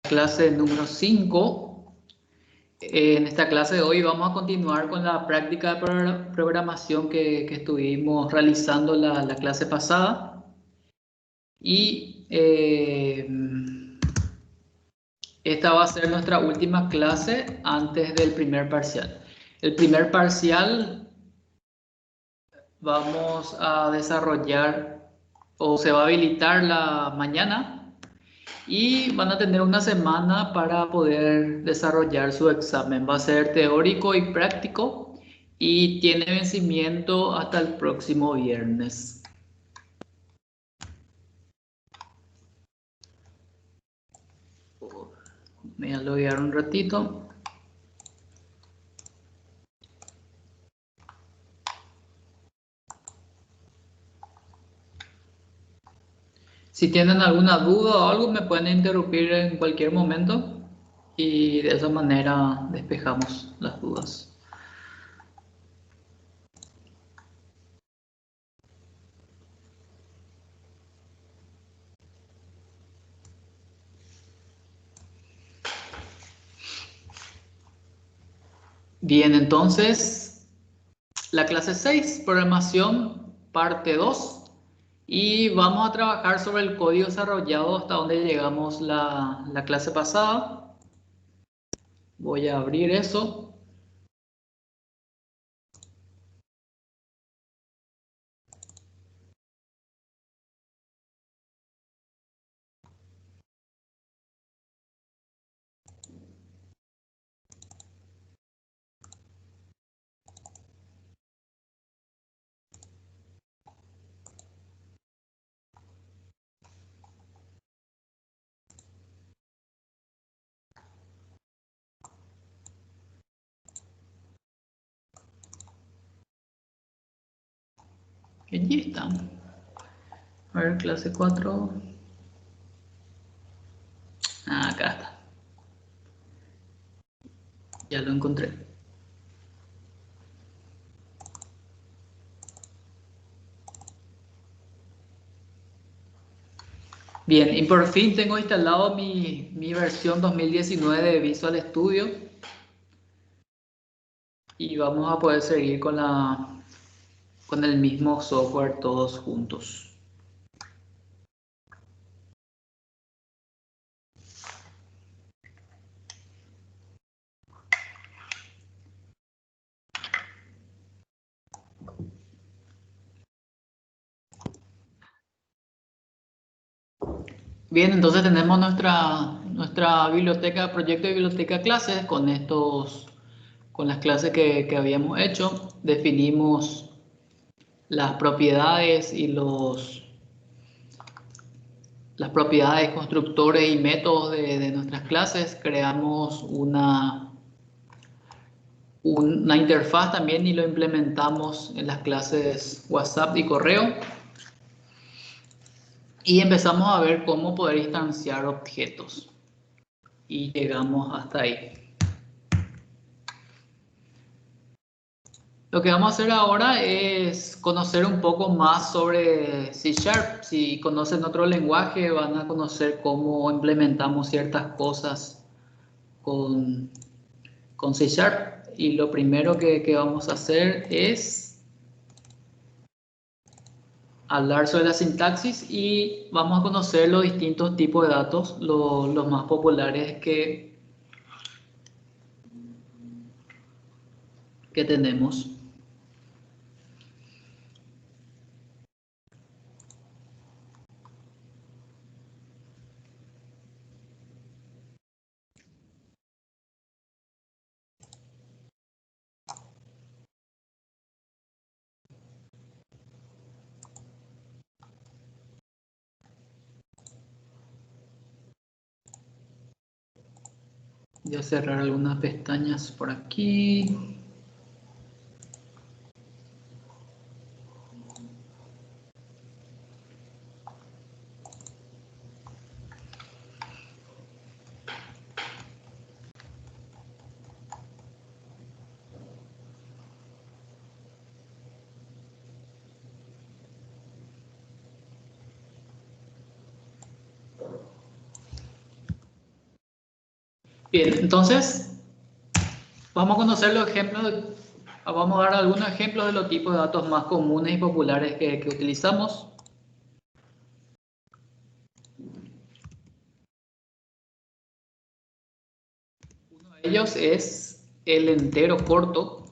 Clase número 5. En esta clase de hoy vamos a continuar con la práctica de programación que estuvimos realizando la clase pasada. Y esta va a ser nuestra última clase antes del primer parcial. El primer parcial vamos a desarrollar o se va a habilitar la mañana. Y van a tener una semana para poder desarrollar su examen. Va a ser teórico y práctico y tiene vencimiento hasta el próximo viernes. Me voy a loguear un ratito. Si tienen alguna duda o algo, me pueden interrumpir en cualquier momento y de esa manera despejamos las dudas. Bien, entonces, la clase 6, programación, parte 2. Y vamos a trabajar sobre el código desarrollado hasta donde llegamos la clase pasada. Voy a abrir eso. Y allí está. A ver, clase 4. Ah, acá está. Ya lo encontré. Bien, y por fin tengo instalado mi versión 2019 de Visual Studio. Y vamos a poder seguir con el mismo software todos juntos. Bien, entonces tenemos nuestra biblioteca, proyecto de biblioteca clases con las clases que habíamos hecho. Definimos las propiedades y las propiedades, constructores y métodos de nuestras clases. Creamos una interfaz también y lo implementamos en las clases WhatsApp y correo. Y empezamos a ver cómo poder instanciar objetos. Y llegamos hasta ahí. Lo que vamos a hacer ahora es conocer un poco más sobre C Sharp. Si conocen otro lenguaje, van a conocer cómo implementamos ciertas cosas con, con C Sharp. Y lo primero que vamos a hacer es hablar sobre la sintaxis y vamos a conocer los distintos tipos de datos, los más populares que tenemos. Voy a cerrar algunas pestañas por aquí. Bien, entonces vamos a conocer los ejemplos, vamos a dar algunos ejemplos de los tipos de datos más comunes y populares que utilizamos. Uno de ellos es el entero corto,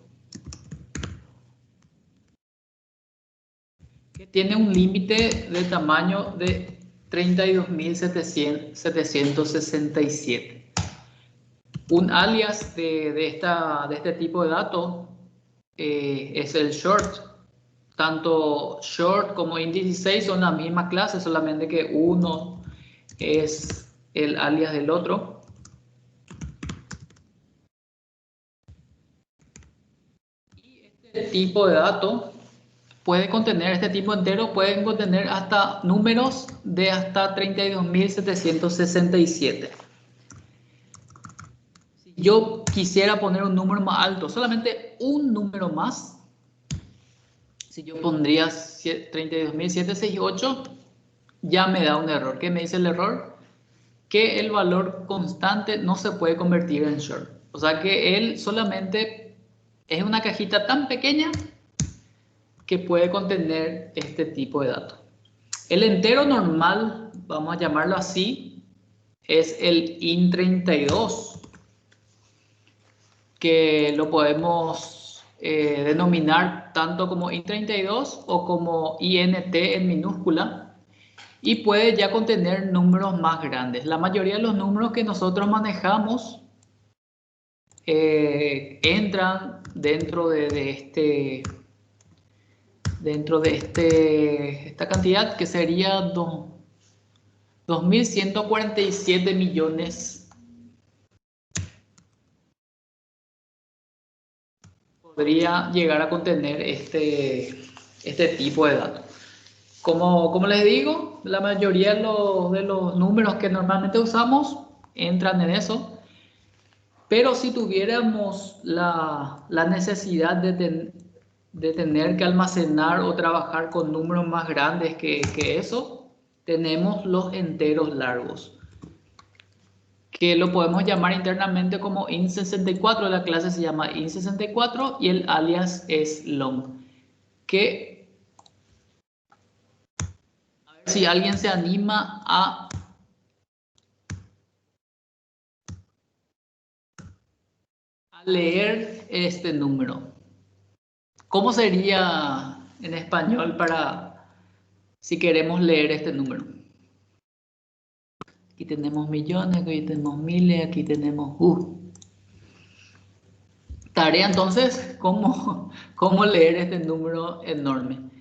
que tiene un límite de tamaño de 32.767. Un alias de este tipo de datos es el short. Tanto short como int16 son la misma clase, solamente que uno es el alias del otro. Y este tipo de dato puede contener, este tipo entero puede contener hasta números de hasta 32.767. Si yo quisiera poner un número más alto, solamente un número más, si yo pondría 32.768, ya me da un error. ¿Qué me dice el error? Que el valor constante no se puede convertir en short. O sea que él solamente es una cajita tan pequeña que puede contener este tipo de datos. El entero normal, vamos a llamarlo así, es el int32, que lo podemos denominar tanto como int32 o como int en minúscula, y puede ya contener números más grandes. La mayoría de los números que nosotros manejamos entran dentro de esta cantidad, que sería 2.147 millones. Podría llegar a contener este tipo de datos. Como les digo, la mayoría de los números que normalmente usamos entran en eso. Pero si tuviéramos la necesidad de tener que almacenar o trabajar con números más grandes que eso, tenemos los enteros largos, que lo podemos llamar internamente como int64. La clase se llama int64 y el alias es long. Que, a ver si alguien se anima a leer este número. ¿Cómo sería en español para si queremos leer este número? Aquí tenemos millones, aquí tenemos miles, aquí tenemos... Tarea entonces, ¿cómo leer este número enorme?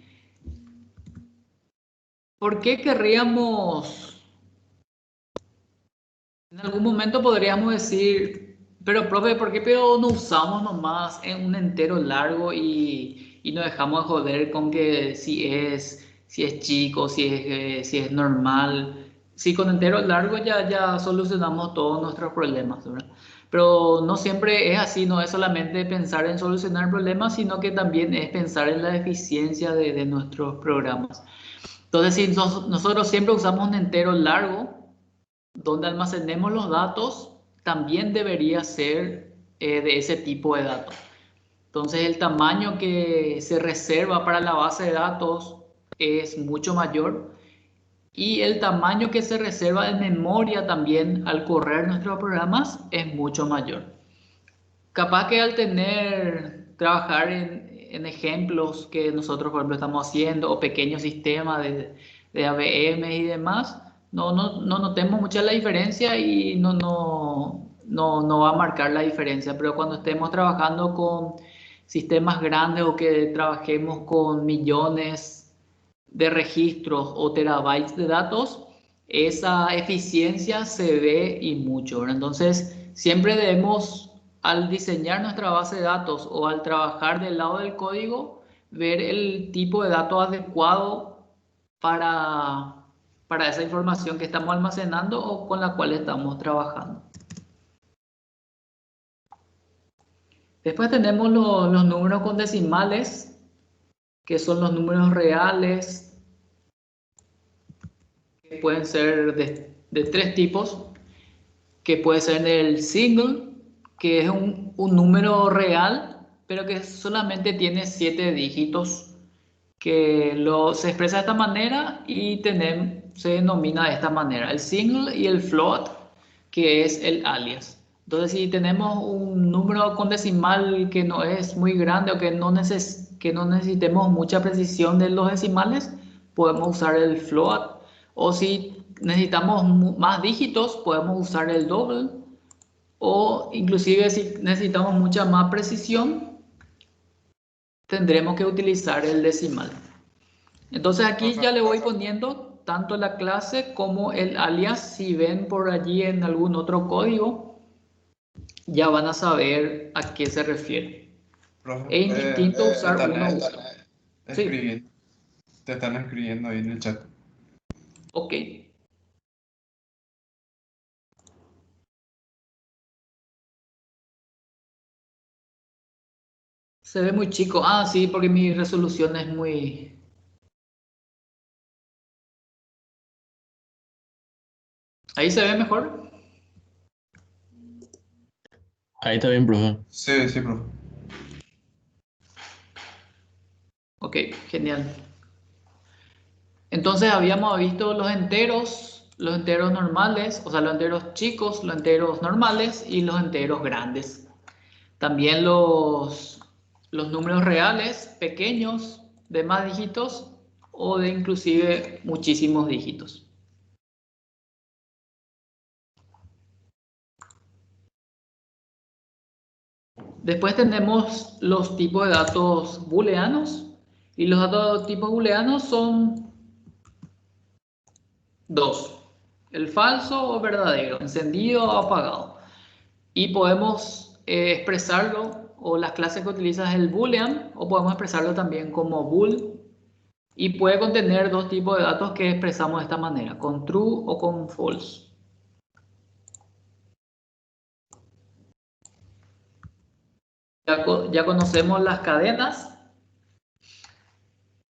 ¿Por qué querríamos? En algún momento podríamos decir, pero profe, ¿por qué pero no usamos nomás en un entero largo y nos dejamos de joder con que si es chico, si es normal? Si con entero largo ya solucionamos todos nuestros problemas, ¿verdad? Pero no siempre es así, no es solamente pensar en solucionar problemas, sino que también es pensar en la eficiencia de nuestros programas. Entonces, si nosotros siempre usamos un entero largo, donde almacenemos los datos, también debería ser de ese tipo de datos. Entonces, el tamaño que se reserva para la base de datos es mucho mayor, y el tamaño que se reserva de memoria también al correr nuestros programas es mucho mayor. Capaz que al trabajar en ejemplos que nosotros, por ejemplo, estamos haciendo, o pequeños sistemas de AVM y demás, no notemos mucha la diferencia y no va a marcar la diferencia. Pero cuando estemos trabajando con sistemas grandes o que trabajemos con millones de registros o terabytes de datos, esa eficiencia se ve y mucho, ¿verdad? Entonces, siempre debemos, al diseñar nuestra base de datos o al trabajar del lado del código, ver el tipo de datos adecuado para, para esa información que estamos almacenando o con la cual estamos trabajando. Después tenemos los números con decimales, que son los números reales, que pueden ser de tres tipos, que puede ser el single, que es un número real, pero que solamente tiene 7 dígitos, que se expresa de esta manera y se denomina de esta manera, el single y el float, que es el alias. Entonces, si tenemos un número con decimal que no es muy grande o que no necesitemos mucha precisión de los decimales, podemos usar el float. O si necesitamos más dígitos, podemos usar el double. O inclusive si necesitamos mucha más precisión, tendremos que utilizar el decimal. Entonces aquí ya le voy poniendo tanto la clase como el alias. Si ven por allí en algún otro código, ya van a saber a qué se refiere. Profe, Es indistinto usar uno u otro. Sí, escribiendo, te están escribiendo ahí en el chat. ok. Se ve muy chico. Ah, sí, porque mi resolución es muy... Ahí se ve mejor. Ahí está bien, profe. Sí, sí, profe. Ok, genial. Entonces habíamos visto los enteros normales, o sea, los enteros chicos, los enteros normales y los enteros grandes. También los números reales pequeños de más dígitos o de inclusive muchísimos dígitos. Después tenemos los tipos de datos booleanos y los datos tipos booleanos son dos: el falso o verdadero, encendido o apagado. Y podemos expresarlo, o las clases que utilizas es el boolean, o podemos expresarlo también como bool, y puede contener dos tipos de datos que expresamos de esta manera, con true o con false. Ya conocemos las cadenas,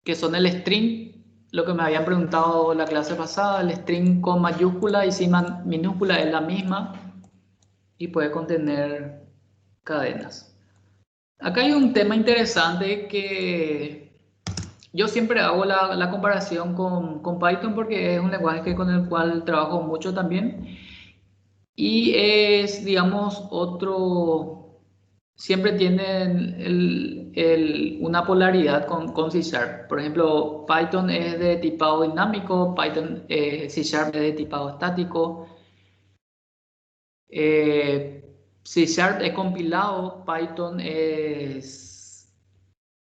que son el string, lo que me habían preguntado la clase pasada. El string con mayúscula y sin minúscula es la misma y puede contener cadenas. Acá hay un tema interesante que yo siempre hago la comparación con Python, porque es un lenguaje con el cual trabajo mucho también. Y es, digamos, siempre tienen una polaridad con C Sharp. Por ejemplo, Python es de tipado dinámico, C Sharp es de tipado estático. C Sharp es compilado, Python es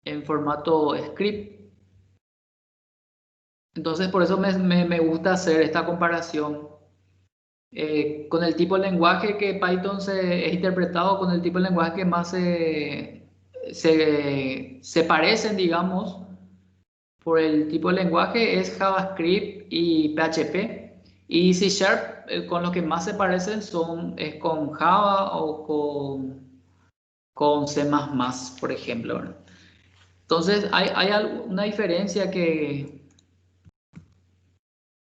en formato script. Entonces, por eso me gusta hacer esta comparación con el tipo de lenguaje que Python es interpretado, con el tipo de lenguaje que más se parecen, digamos, por el tipo de lenguaje es JavaScript y PHP. Y C Sharp, con lo que más se parecen es con Java o con C++, por ejemplo, ¿verdad? Entonces, hay una diferencia que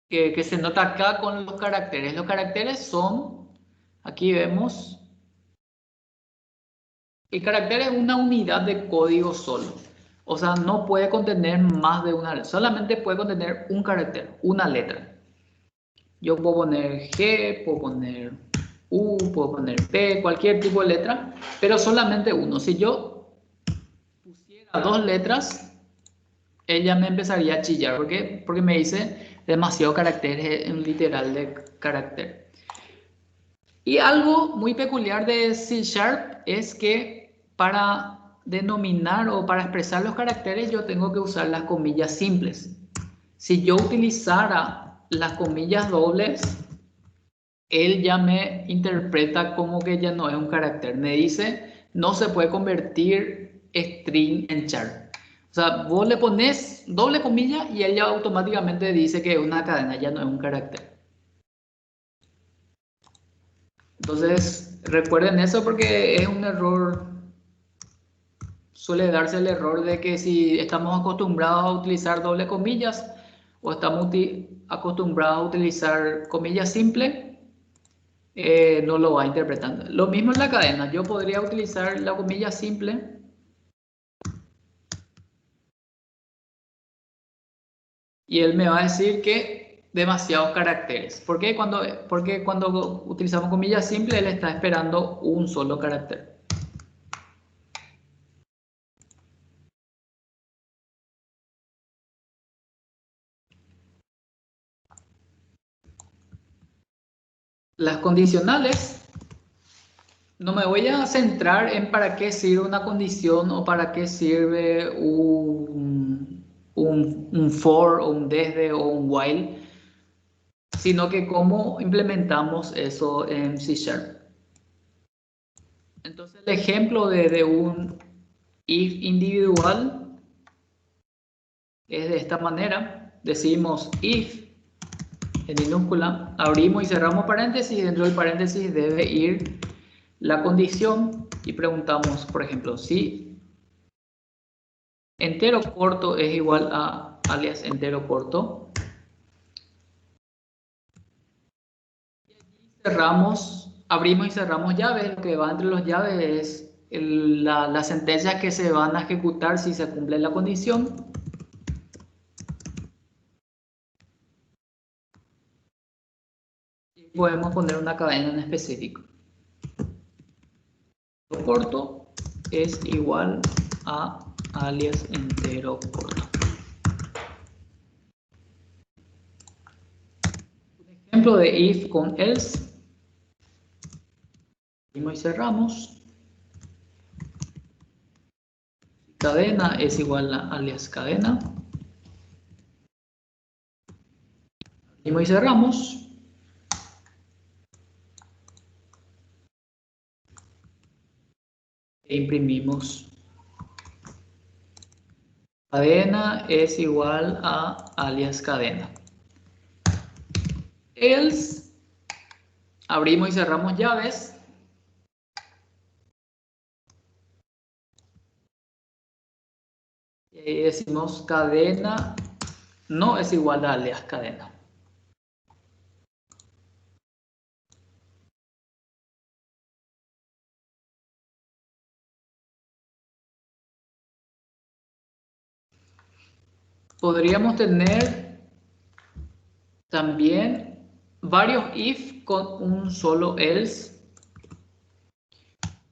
se nota acá con los caracteres. Los caracteres son, aquí vemos, el carácter es una unidad de código solo. O sea, no puede contener más de una letra, solamente puede contener un carácter, una letra. Yo puedo poner G, puedo poner U, puedo poner P, cualquier tipo de letra, pero solamente uno. Si yo pusiera dos letras, ella me empezaría a chillar. ¿Por qué? Porque me dice demasiado carácter, es un literal de carácter. Y algo muy peculiar de C Sharp es que para denominar o para expresar los caracteres yo tengo que usar las comillas simples. Si yo utilizara las comillas dobles, él ya me interpreta como que ya no es un carácter. Me dice, no se puede convertir string en char. O sea, vos le pones doble comilla y él ya automáticamente dice que es una cadena, ya no es un carácter. Entonces, recuerden eso porque es un error, suele darse el error de que si estamos acostumbrados a utilizar doble comillas o estamos acostumbrados a utilizar comillas simples, no lo va interpretando. Lo mismo en la cadena. Yo podría utilizar la comilla simple y él me va a decir que demasiados caracteres. Porque cuando utilizamos comilla simple, él está esperando un solo carácter. Las condicionales, no me voy a centrar en para qué sirve una condición o para qué sirve un for o un desde o un while, sino que cómo implementamos eso en C#. Entonces el ejemplo de un if individual es de esta manera. Decimos if en minúscula, abrimos y cerramos paréntesis, y dentro del paréntesis debe ir la condición y preguntamos, por ejemplo, si entero corto es igual a alias entero corto. Cerramos, abrimos y cerramos llaves. Lo que va entre los llaves es las sentencias que se van a ejecutar si se cumple la condición. Y podemos poner una cadena en específico. Corto es igual a alias entero corto. Un ejemplo de if con else. Abrimos y cerramos. Cadena es igual a alias cadena. Abrimos y cerramos. E imprimimos. Cadena es igual a alias cadena. Else, abrimos y cerramos llaves. Y ahí decimos cadena no es igual a alias cadena. Podríamos tener también varios if con un solo else.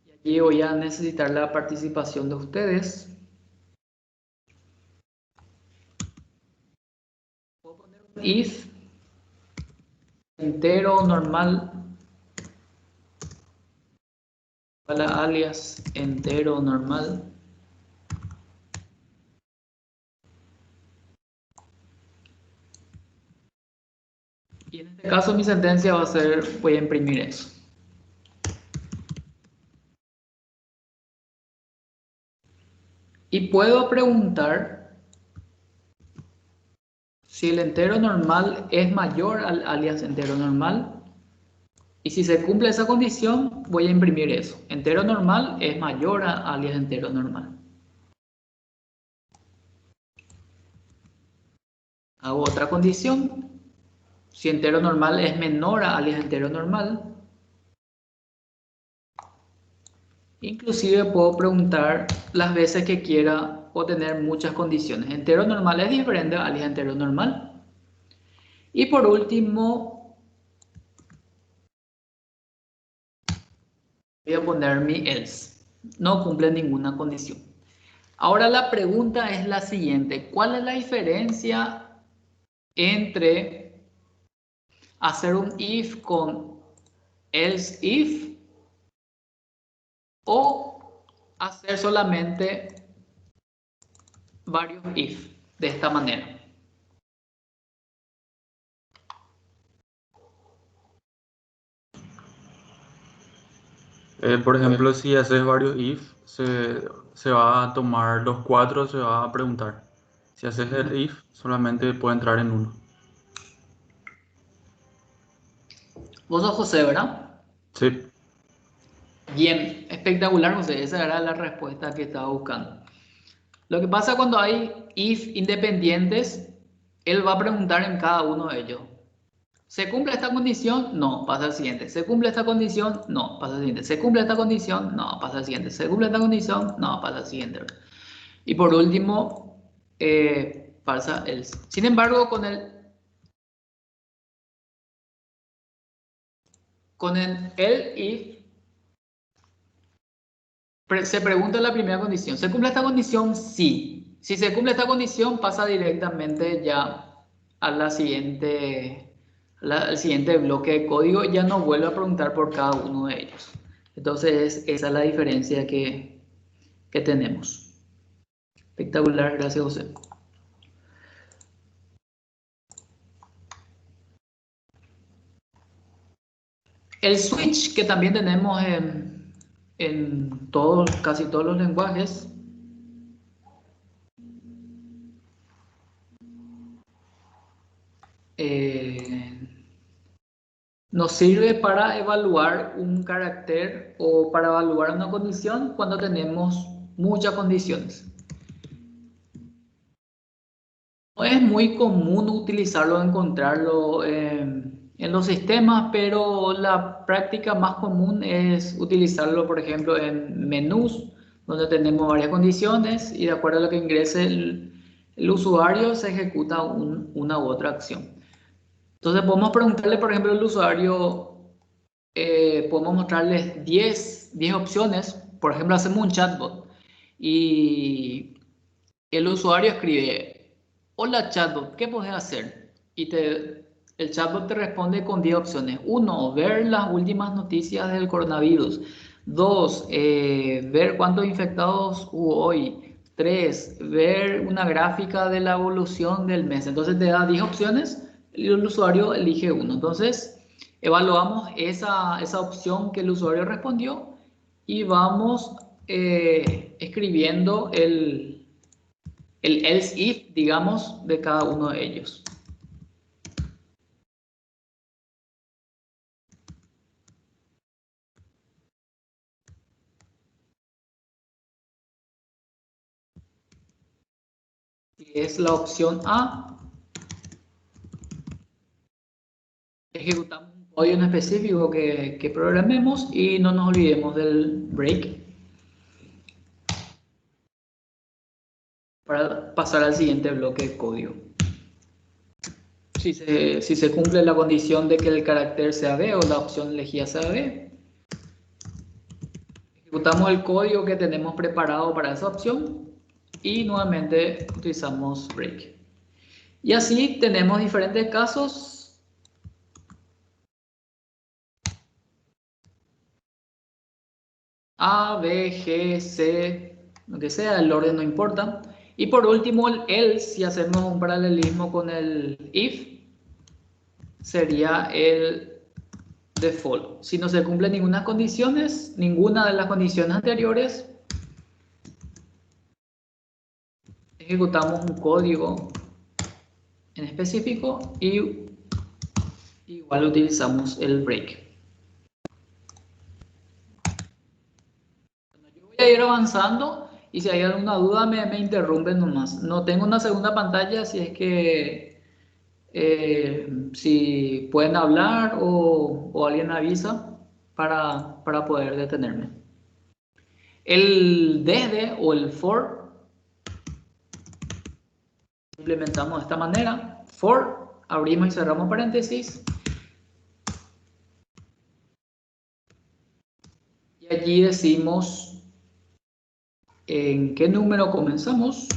Y aquí voy a necesitar la participación de ustedes. Puedo poner un if entero normal para alias entero normal. Y en este caso mi sentencia va a ser, voy a imprimir eso. Y puedo preguntar si el entero normal es mayor al alias entero normal. Y si se cumple esa condición, voy a imprimir eso. Entero normal es mayor a alias entero normal. Hago otra condición. Si entero normal es menor a alias entero normal. Inclusive puedo preguntar las veces que quiera o tener muchas condiciones. Entero normal es diferente a alias entero normal. Y por último, voy a poner mi else. No cumple ninguna condición. Ahora la pregunta es la siguiente. ¿Cuál es la diferencia entre hacer un if con else if o hacer solamente varios if de esta manera? Por ejemplo, si haces varios if, se va a tomar los cuatro, se va a preguntar. Si haces el if, solamente puede entrar en uno. Vos sos José, ¿verdad? Sí. Bien, espectacular, José. Esa era la respuesta que estaba buscando. Lo que pasa cuando hay if independientes, él va a preguntar en cada uno de ellos. ¿Se cumple esta condición? No, pasa al siguiente. ¿Se cumple esta condición? No, pasa al siguiente. ¿Se cumple esta condición? No, pasa al siguiente. ¿Se cumple esta condición? No, pasa al siguiente. Y por último, pasa else. Sin embargo, con el if, se pregunta la primera condición. ¿Se cumple esta condición? Sí. Si se cumple esta condición, pasa directamente ya a al siguiente bloque de código. Ya no vuelve a preguntar por cada uno de ellos. Entonces, esa es la diferencia que tenemos. Espectacular, gracias, José. El switch que también tenemos en casi todos los lenguajes, nos sirve para evaluar un carácter o para evaluar una condición cuando tenemos muchas condiciones. No es muy común utilizarlo, encontrarlo en los sistemas, pero la práctica más común es utilizarlo, por ejemplo, en menús, donde tenemos varias condiciones y de acuerdo a lo que ingrese el usuario se ejecuta una u otra acción. Entonces podemos preguntarle, por ejemplo, al usuario, podemos mostrarles 10 opciones. Por ejemplo, hacemos un chatbot y el usuario escribe: hola chatbot, ¿qué puedes hacer? Y el chatbot te responde con 10 opciones. 1, ver las últimas noticias del coronavirus. 2, ver cuántos infectados hubo hoy. 3, ver una gráfica de la evolución del mes. Entonces te da 10 opciones y el usuario elige uno. Entonces evaluamos esa opción que el usuario respondió y vamos escribiendo el else if, digamos, de cada uno de ellos. Si es la opción A, ejecutamos un código en específico que programemos y no nos olvidemos del break para pasar al siguiente bloque de código. Si se cumple la condición de que el carácter sea B o la opción elegida sea B, ejecutamos el código que tenemos preparado para esa opción y nuevamente utilizamos break. Y así tenemos diferentes casos. A, B, G, C, lo que sea, el orden no importa. Y por último el else, si hacemos un paralelismo con el if, sería el default. Si no se cumplen ninguna de las condiciones anteriores, ejecutamos un código en específico y igual utilizamos el break. Bueno, yo voy a ir avanzando y si hay alguna duda me interrumpen nomás. No tengo una segunda pantalla, así es que si pueden hablar o alguien avisa para poder detenerme. El desde o el for implementamos de esta manera. For, abrimos y cerramos paréntesis. Y allí decimos en qué número comenzamos.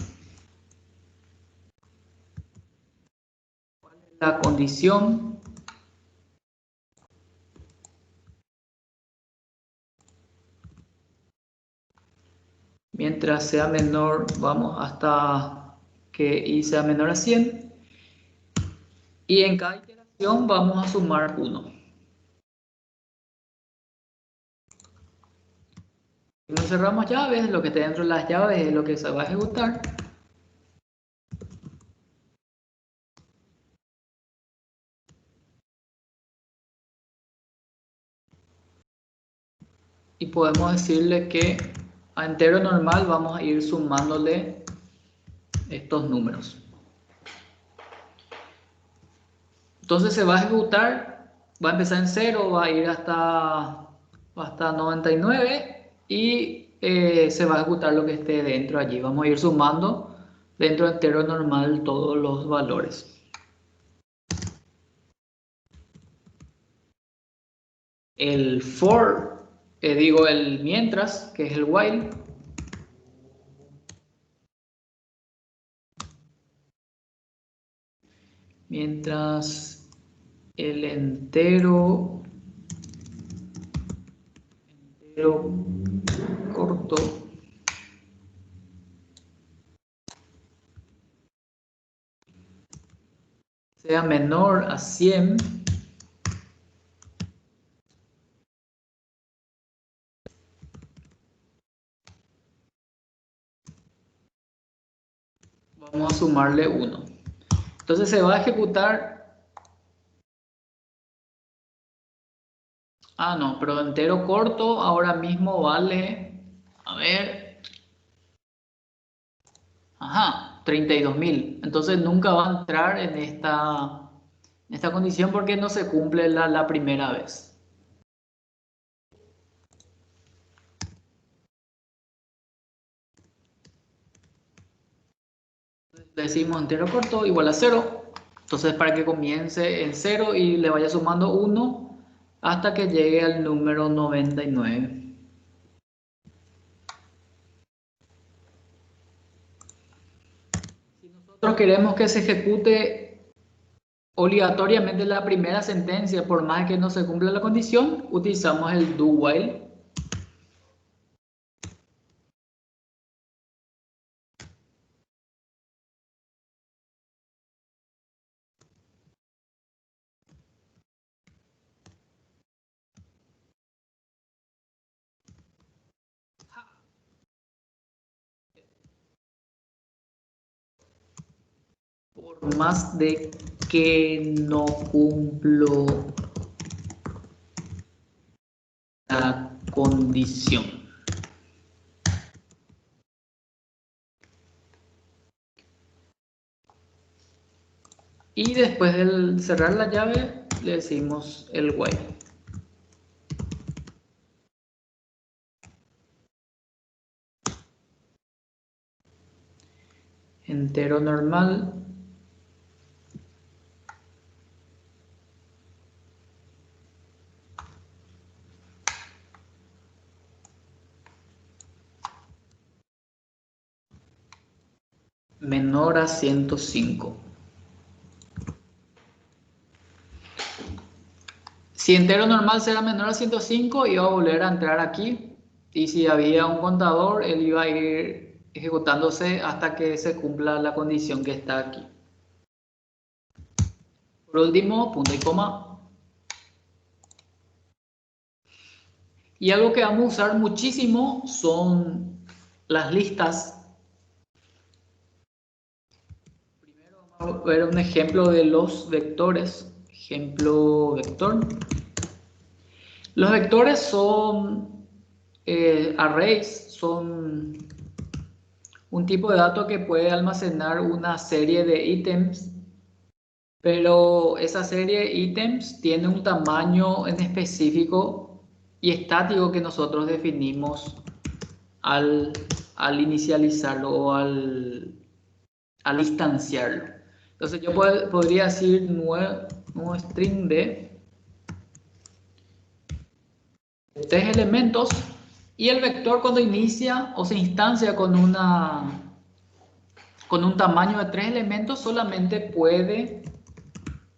¿Cuál es la condición? Mientras sea menor, vamos hasta que i sea menor a 100. Y en cada iteración vamos a sumar 1. Si cerramos llaves, lo que está dentro de las llaves es lo que se va a ejecutar. Y podemos decirle que a entero normal vamos a ir sumándole estos números. Entonces se va a ejecutar, va a empezar en 0, va a ir hasta 99 y se va a ejecutar lo que esté dentro allí. Vamos a ir sumando dentro de entero normal todos los valores. El for, digo el mientras, que es el while. Mientras el entero corto sea menor a 100, vamos a sumarle 1. Entonces se va a ejecutar. Ah, no, pero entero corto ahora mismo vale, a ver, ajá, 32.000. Entonces nunca va a entrar en esta condición porque no se cumple la primera vez. Le decimos entero corto igual a 0. Entonces para que comience en 0 y le vaya sumando 1 hasta que llegue al número 99. Si nosotros queremos que se ejecute obligatoriamente la primera sentencia, por más que no se cumpla la condición, utilizamos el do while. Por más de que no cumplo la condición. Y después de cerrar la llave, le decimos el while. Entero normal. Menor a 105. Si entero normal será menor a 105, iba a volver a entrar aquí. Y si había un contador, él iba a ir ejecutándose hasta que se cumpla la condición que está aquí. Por último, punto y coma. Y algo que vamos a usar muchísimo son las listas. Primero vamos a ver un ejemplo de los vectores. Ejemplo vector. Los vectores son arrays, son un tipo de dato que puede almacenar una serie de ítems, pero esa serie de ítems tiene un tamaño en específico y estático que nosotros definimos al inicializarlo o al instanciarlo. Entonces yo podría decir nuevo string de 3 elementos y el vector cuando inicia o se instancia con un tamaño de 3 elementos solamente puede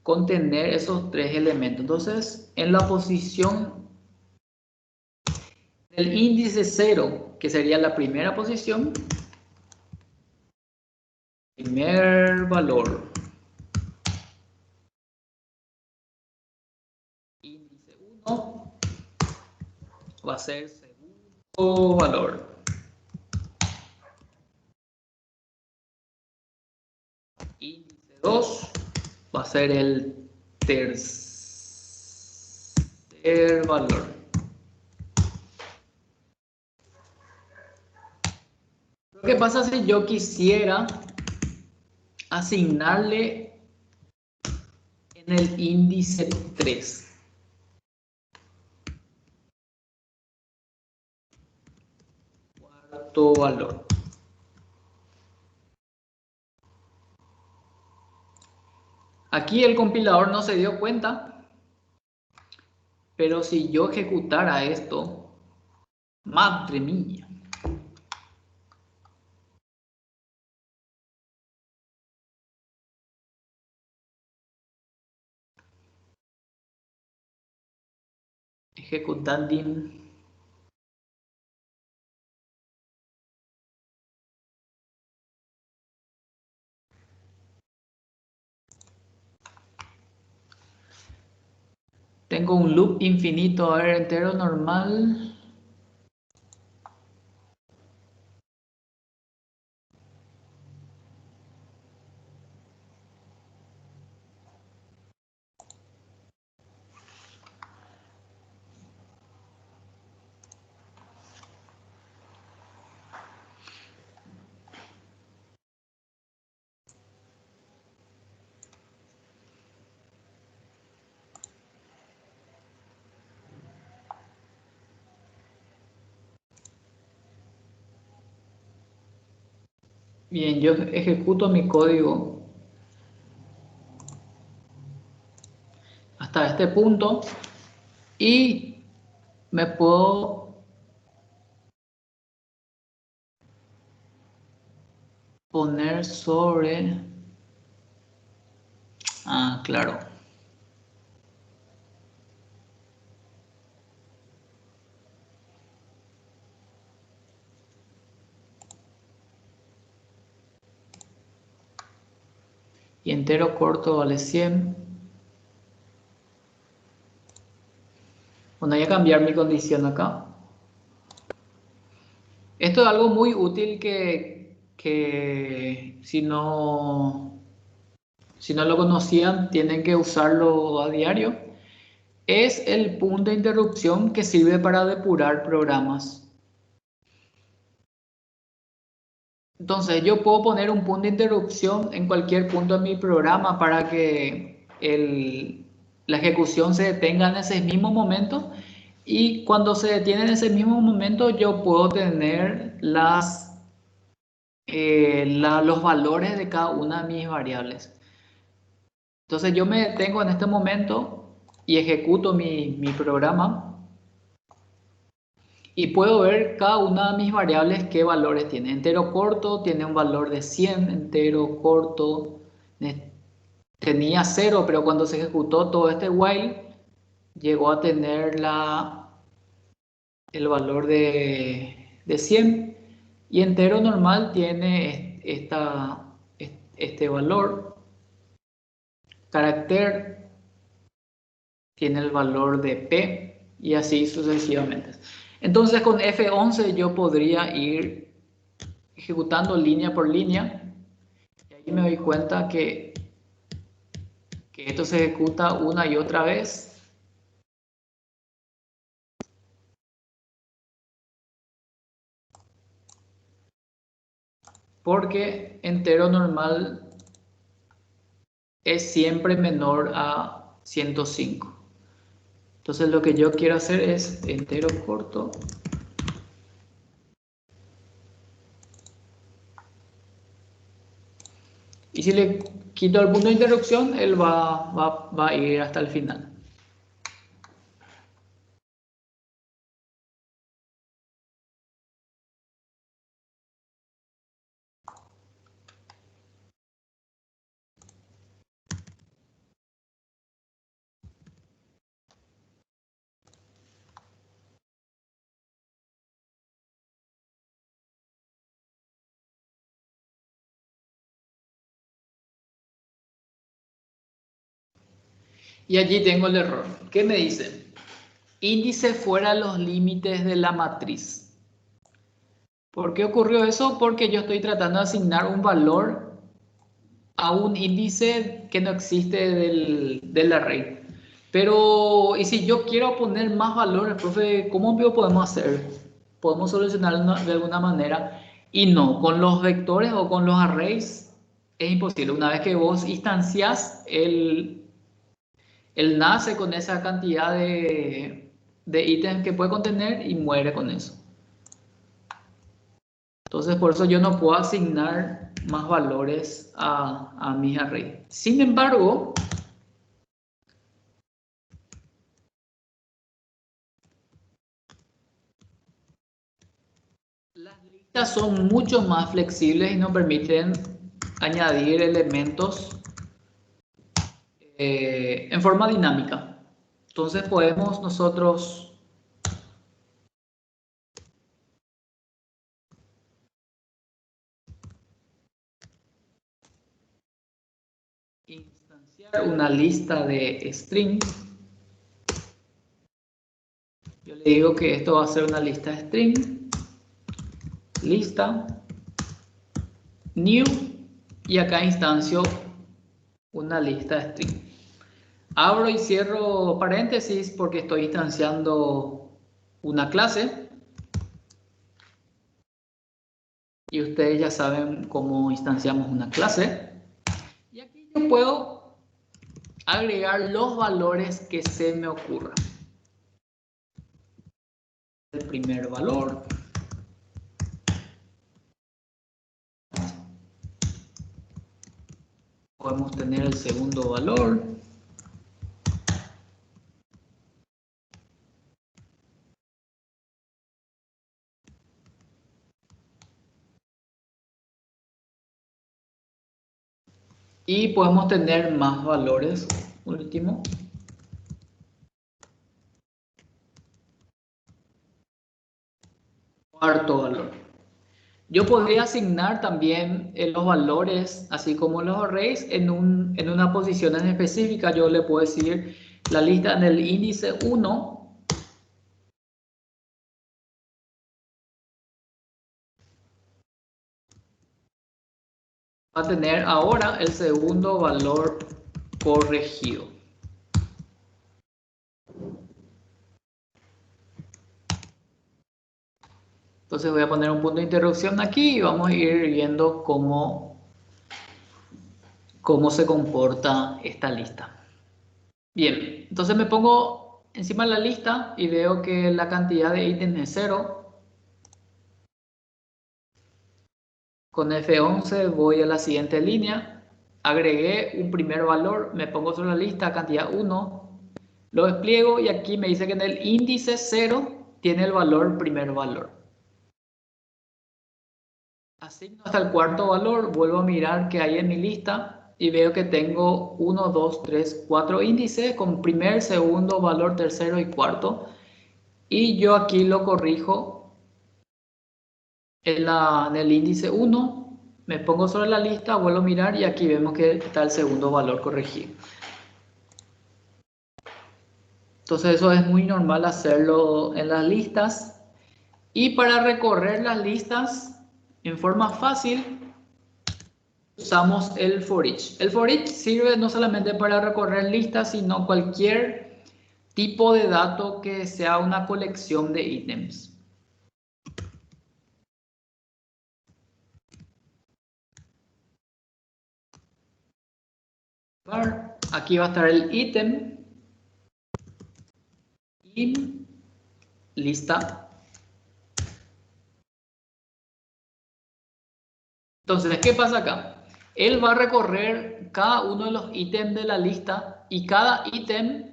contener esos 3 elementos. Entonces en la posición del índice 0, que sería la primera posición, primer valor, índice 1 va a ser segundo valor, índice 2 va a ser el tercer valor. Lo que pasa si yo quisiera asignarle en en el índice 3. Cuarto valor. Aquí el compilador no se dio cuenta, pero si yo ejecutara esto, madre mía. Ejecutar DIM. Tengo un loop infinito, a ver, entero normal. Bien, yo ejecuto mi código hasta este punto y me puedo poner sobre... Ah, claro. Y entero corto vale 100. Bueno, voy a cambiar mi condición acá. Esto es algo muy útil que si no lo conocían, tienen que usarlo a diario. Es el punto de interrupción que sirve para depurar programas. Entonces, yo puedo poner un punto de interrupción en cualquier punto de mi programa para que la ejecución se detenga en ese mismo momento. Y cuando se detiene en ese mismo momento, yo puedo tener los valores de cada una de mis variables. Entonces, yo me detengo en este momento y ejecuto mi programa. Y puedo ver cada una de mis variables qué valores tiene. Entero corto tiene un valor de 100, entero corto tenía 0, pero cuando se ejecutó todo este while, llegó a tener el valor de 100. Y entero normal tiene este valor. Carácter tiene el valor de P y así sucesivamente. Entonces con F11 yo podría ir ejecutando línea por línea y ahí me doy cuenta que esto se ejecuta una y otra vez. Porque entero normal es siempre menor a 105. Entonces lo que yo quiero hacer es entero corto. Y si le quito el punto de interrupción, él va a ir hasta el final. Y allí tengo el error. ¿Qué me dice? Índice fuera de los límites de la matriz. ¿Por qué ocurrió eso? Porque yo estoy tratando de asignar un valor a un índice que no existe del array. Pero, ¿y si yo quiero poner más valores, profe? ¿Cómo podemos hacer? ¿Podemos solucionarlo de alguna manera? Y no, con los vectores o con los arrays es imposible. Una vez que vos instancias Él nace con esa cantidad de ítems que puede contener y muere con eso. Entonces, por eso yo no puedo asignar más valores a mis arrays. Sin embargo, las listas son mucho más flexibles y nos permiten añadir elementos en forma dinámica. Entonces podemos nosotros instanciar una lista de strings. Yo le digo que esto va a ser una lista de string, lista, new, y acá instancio una lista de string. Abro y cierro paréntesis porque estoy instanciando una clase. Y ustedes ya saben cómo instanciamos una clase. Y aquí yo puedo agregar los valores que se me ocurran. El primer valor. Podemos tener el segundo valor. Y podemos tener más valores. Último. Cuarto valor. Yo podría asignar también los valores, así como los arrays, en una posición en específica. Yo le puedo decir la lista en el índice 1. Va a tener ahora el segundo valor corregido. Entonces voy a poner un punto de interrupción aquí y vamos a ir viendo cómo se comporta esta lista. Bien, entonces me pongo encima de la lista y veo que la cantidad de ítems es 0. Con F11 voy a la siguiente línea, agregué un primer valor, me pongo sobre la lista, cantidad 1, lo despliego y aquí me dice que en el índice 0 tiene el valor primer valor. Asigno hasta el cuarto valor, vuelvo a mirar qué hay en mi lista y veo que tengo 1, 2, 3, 4 índices con primer, segundo valor, tercero y cuarto. Y yo aquí lo corrijo en el índice 1, me pongo sobre la lista, vuelvo a mirar y aquí vemos que está el segundo valor corregido. Entonces eso es muy normal hacerlo en las listas. Y para recorrer las listas en forma fácil, usamos el for each. El for each sirve no solamente para recorrer listas, sino cualquier tipo de dato que sea una colección de ítems. Aquí va a estar el ítem y lista. Entonces, ¿qué pasa acá? Él va a recorrer cada uno de los ítems de la lista y cada ítem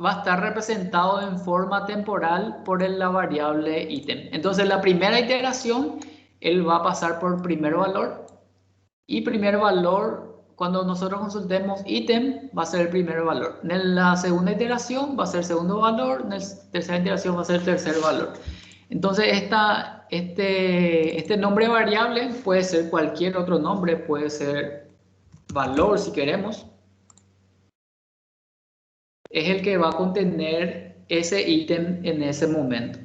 va a estar representado en forma temporal por la variable ítem. Entonces, la primera iteración, él va a pasar por primer valor y primer valor, cuando nosotros consultemos ítem, va a ser el primer valor. En la segunda iteración va a ser segundo valor, en la tercera iteración va a ser tercer valor. Entonces, este nombre variable puede ser cualquier otro nombre, puede ser valor si queremos. Es el que va a contener ese ítem en ese momento.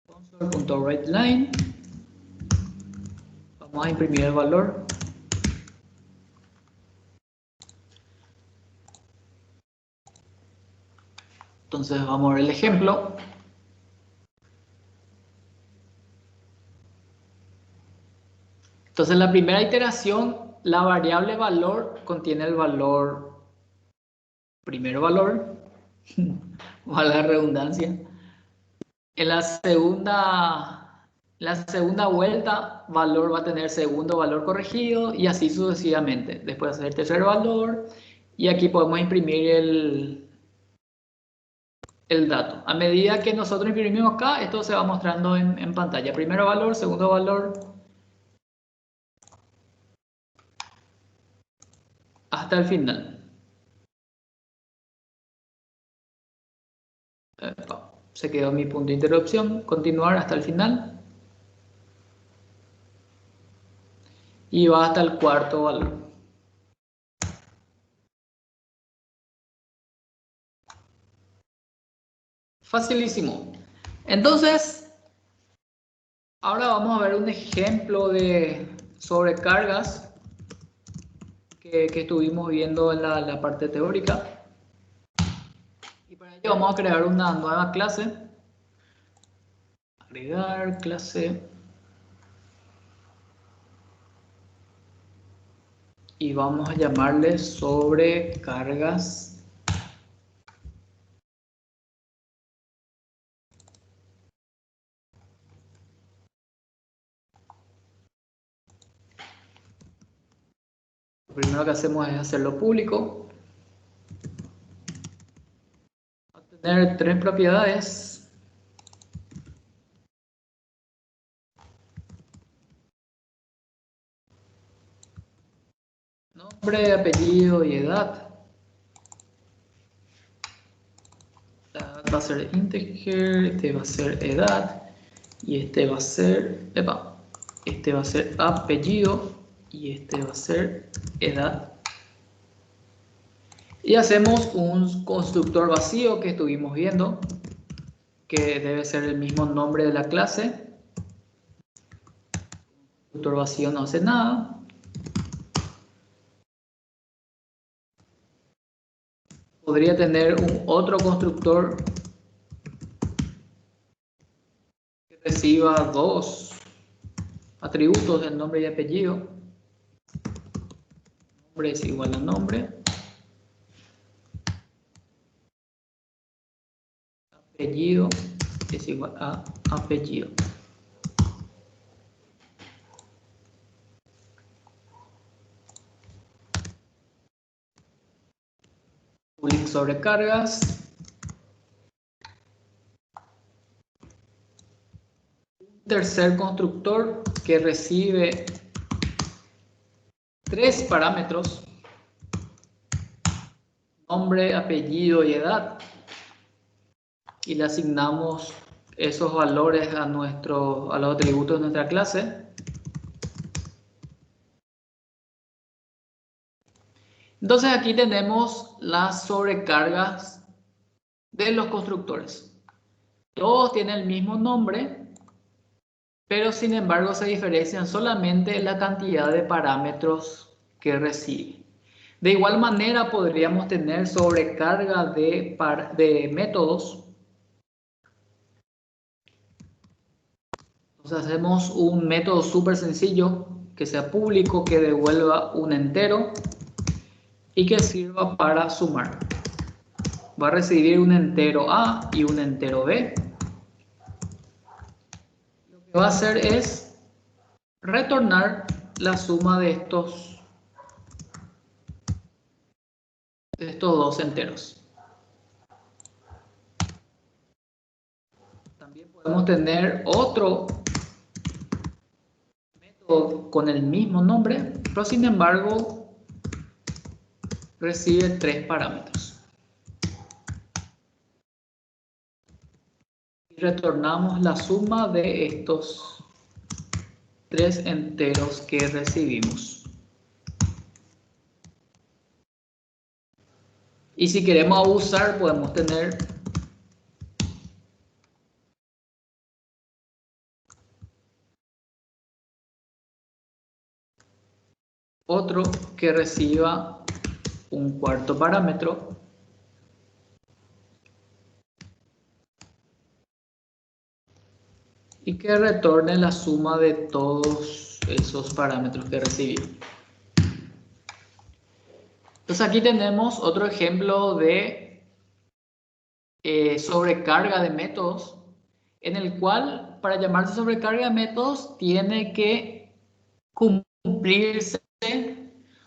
Console.writeLine. Vamos a imprimir el valor. Entonces vamos a ver el ejemplo. Entonces la primera iteración la variable valor contiene el valor, primero valor, valga la redundancia. En la segunda vuelta, valor va a tener segundo valor corregido y así sucesivamente. Después hacer tercer valor y aquí podemos imprimir el dato. A medida que nosotros imprimimos acá, esto se va mostrando en pantalla. Primero valor, segundo valor, hasta el final. Se quedó mi punto de interrupción. Continuar hasta el final. Y va hasta el cuarto valor. Facilísimo. Entonces, ahora vamos a ver un ejemplo de sobrecargas que estuvimos viendo en la parte teórica. Y para ello vamos a crear una nueva clase. Agregar clase. Y vamos a llamarle sobrecargas. Lo primero que hacemos es hacerlo público. Va a tener tres propiedades. Nombre, apellido y edad. Va a ser integer, este va a ser edad y este va a ser, este va a ser apellido y este va a ser edad. Y hacemos un constructor vacío que estuvimos viendo, que debe ser el mismo nombre de la clase. El constructor vacío no hace nada. Podría tener otro constructor que reciba dos atributos del nombre y apellido. Nombre es igual a nombre. Apellido es igual a apellido. Public sobrecargas. Tercer constructor que recibe tres parámetros: nombre, apellido y edad, y le asignamos esos valores a los atributos de nuestra clase. Entonces aquí tenemos las sobrecargas de los constructores. Todos tienen el mismo nombre, pero sin embargo se diferencian solamente en la cantidad de parámetros que recibe. De igual manera podríamos tener sobrecarga de métodos. Entonces hacemos un método súper sencillo que sea público, que devuelva un entero y que sirva para sumar. Va a recibir un entero A y un entero B. Lo que va a hacer es retornar la suma de estos dos enteros. También podemos tener otro método con el mismo nombre, pero sin embargo recibe tres parámetros. Y retornamos la suma de estos tres enteros que recibimos. Y si queremos abusar, podemos tener otro que reciba un cuarto parámetro y que retorne la suma de todos esos parámetros que recibimos. Entonces aquí tenemos otro ejemplo de sobrecarga de métodos, en el cual para llamarse sobrecarga de métodos tiene que cumplirse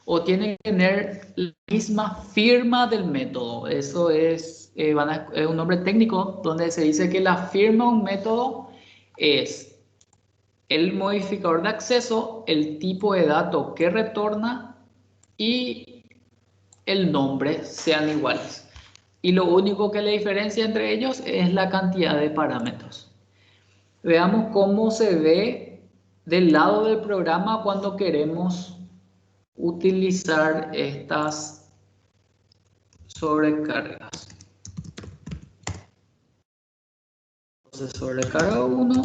o tiene que tener la misma firma del método. Eso es, es un nombre técnico donde se dice que la firma de un método es el modificador de acceso, el tipo de dato que retorna y el nombre sean iguales. Y lo único que le diferencia entre ellos es la cantidad de parámetros. Veamos cómo se ve del lado del programa cuando queremos utilizar estas sobrecargas. Entonces, sobrecarga 1,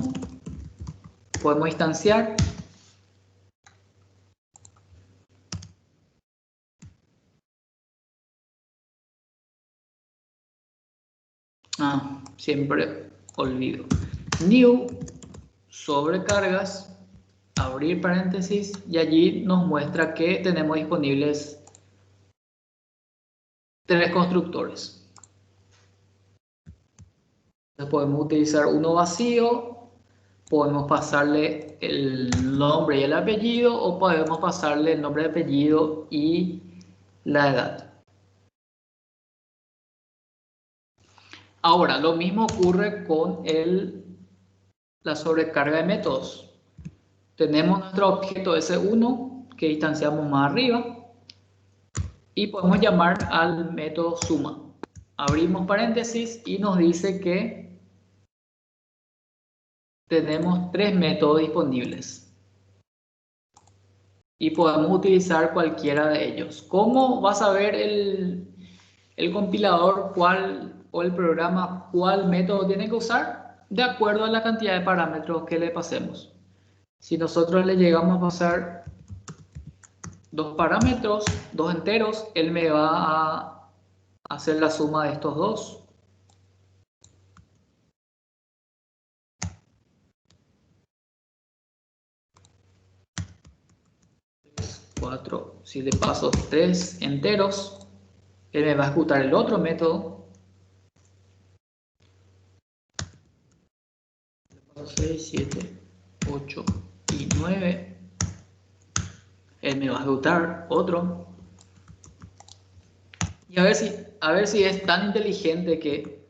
podemos instanciar. Siempre olvido. New, sobrecargas, abrir paréntesis, y allí nos muestra que tenemos disponibles 3 constructores. Entonces podemos utilizar uno vacío, podemos pasarle el nombre y el apellido, o podemos pasarle el nombre, apellido y la edad. Ahora, lo mismo ocurre con la sobrecarga de métodos. Tenemos nuestro objeto S1 que instanciamos más arriba y podemos llamar al método suma. Abrimos paréntesis y nos dice que tenemos 3 métodos disponibles y podemos utilizar cualquiera de ellos. ¿Cómo va a saber el compilador o el programa cuál método tiene que usar? De acuerdo a la cantidad de parámetros que le pasemos. Si nosotros le llegamos a pasar 2 parámetros, 2 enteros, él me va a hacer la suma de estos 2. 4. Si le paso 3 enteros, él me va a ejecutar el otro método. 6, 7, 8 y 9. Él me va a ejecutar otro. Y a ver si es tan inteligente que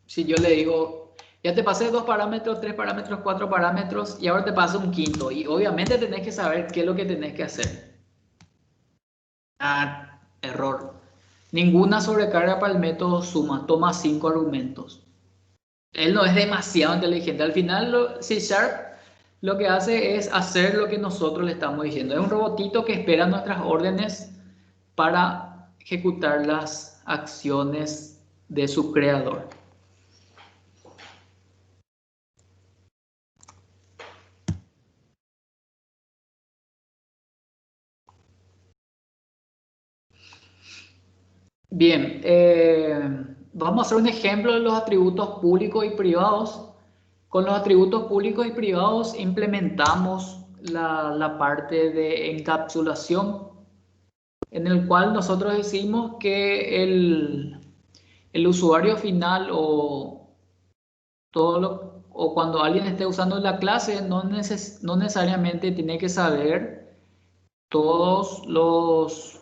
si yo le digo, ya te pasé 2 parámetros, 3 parámetros, 4 parámetros y ahora te paso un quinto. Y obviamente tenés que saber qué es lo que tenés que hacer. Error. Ninguna sobrecarga para el método suma. Toma 5 argumentos. Él no es demasiado inteligente. Al final, C# lo que hace es hacer lo que nosotros le estamos diciendo. Es un robotito que espera nuestras órdenes para ejecutar las acciones de su creador. Bien, vamos a hacer un ejemplo de los atributos públicos y privados. Con los atributos públicos y privados implementamos la parte de encapsulación, en el cual nosotros decimos que el usuario final o cuando alguien esté usando la clase no necesariamente tiene que saber todos los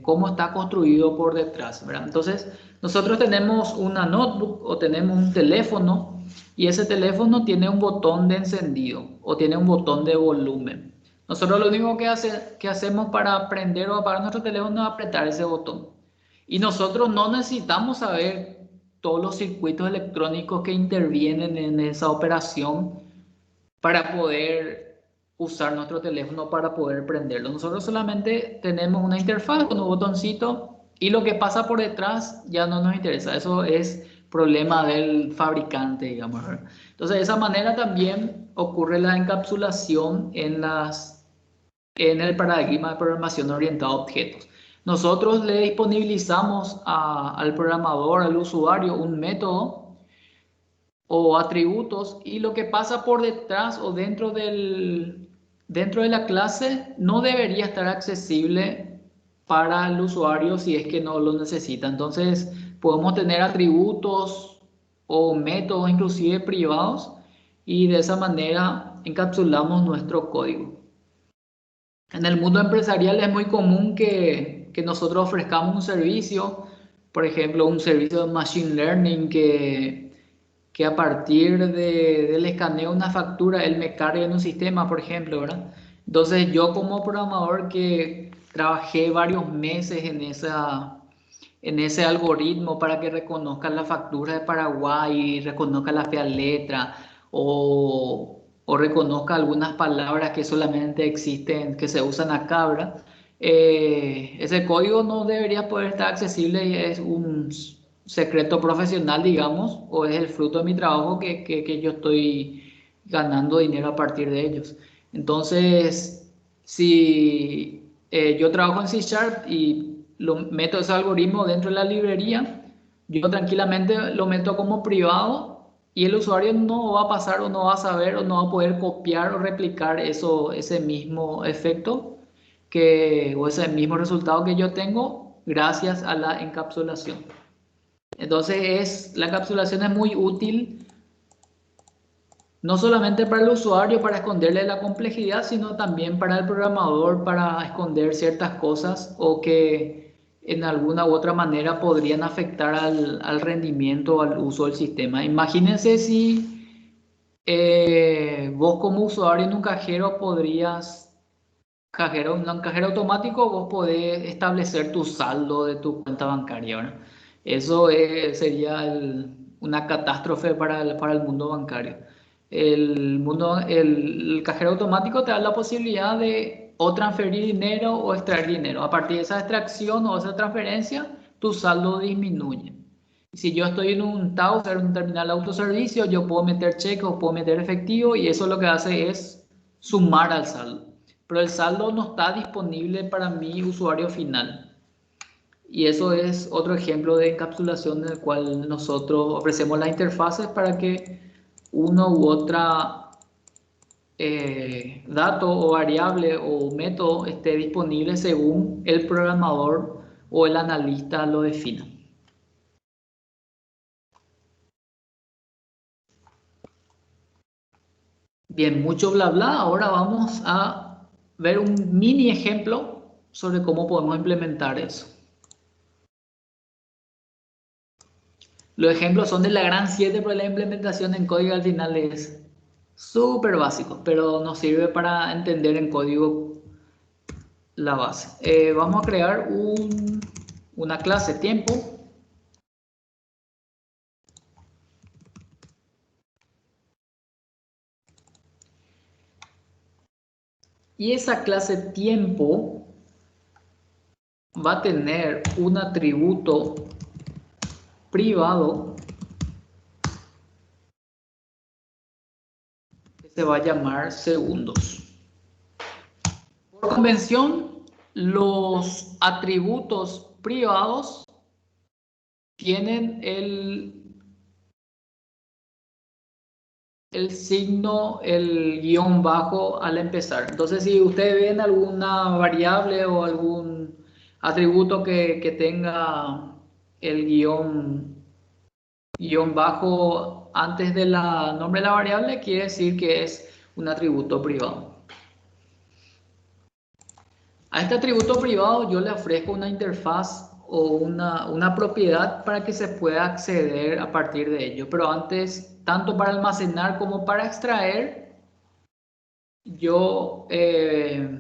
cómo está construido por detrás, ¿verdad? Entonces nosotros tenemos una notebook o tenemos un teléfono y ese teléfono tiene un botón de encendido o tiene un botón de volumen. Nosotros lo único que hacemos para prender o apagar nuestro teléfono es apretar ese botón. Y nosotros no necesitamos saber todos los circuitos electrónicos que intervienen en esa operación para poder usar nuestro teléfono para poder prenderlo. Nosotros solamente tenemos una interfaz con un botoncito y lo que pasa por detrás ya no nos interesa. Eso es problema del fabricante, digamos. Entonces, de esa manera también ocurre la encapsulación en el paradigma de programación orientada a objetos. Nosotros le disponibilizamos al programador, al usuario, un método o atributos y lo que pasa por detrás o dentro de la clase no debería estar accesible para el usuario si es que no lo necesita. Entonces, podemos tener atributos o métodos inclusive privados y de esa manera encapsulamos nuestro código. En el mundo empresarial es muy común que nosotros ofrezcamos un servicio, por ejemplo, un servicio de Machine Learning que a partir del escaneo de una factura, él me cargue en un sistema, por ejemplo, ¿verdad? Entonces yo como programador que trabajé varios meses en ese algoritmo para que reconozca la factura de Paraguay y reconozca la fea letra o reconozca algunas palabras que solamente existen, que se usan acá, ¿verdad? Ese código no debería poder estar accesible y es un secreto profesional, digamos, o es el fruto de mi trabajo que yo estoy ganando dinero a partir de ellos. Entonces, si yo trabajo en C# y meto ese algoritmo dentro de la librería, yo tranquilamente lo meto como privado y el usuario no va a pasar o no va a saber o no va a poder copiar o replicar ese mismo efecto o ese mismo resultado que yo tengo gracias a la encapsulación. Entonces la encapsulación es muy útil no solamente para el usuario para esconderle la complejidad, sino también para el programador para esconder ciertas cosas o que en alguna u otra manera podrían afectar al rendimiento o al uso del sistema. Imagínense si vos como usuario en un cajero en un cajero automático, vos podés establecer tu saldo de tu cuenta bancaria, ¿verdad? Eso sería una catástrofe para el mundo bancario. El cajero automático te da la posibilidad de o transferir dinero o extraer dinero. A partir de esa extracción o esa transferencia, tu saldo disminuye. Si yo estoy en un TAO, en un terminal de autoservicio, yo puedo meter cheque o puedo meter efectivo y eso lo que hace es sumar al saldo. Pero el saldo no está disponible para mi usuario final. Y eso es otro ejemplo de encapsulación en el cual nosotros ofrecemos las interfaces para que uno u otra dato o variable o método esté disponible según el programador o el analista lo defina. Bien, mucho bla bla. Ahora vamos a ver un mini ejemplo sobre cómo podemos implementar eso. Los ejemplos son de la gran 7, pero la implementación en código al final es súper básico, pero nos sirve para entender en código la base. Vamos a crear una clase tiempo. Y esa clase tiempo va a tener un atributo privado que se va a llamar segundos. Por convención, los atributos privados tienen el signo, el guión bajo al empezar. Entonces, si ustedes ven alguna variable o algún atributo que tenga el guión bajo antes del nombre de la variable, quiere decir que es un atributo privado. A este atributo privado yo le ofrezco una interfaz o una propiedad para que se pueda acceder a partir de ello. Pero antes, tanto para almacenar como para extraer, yo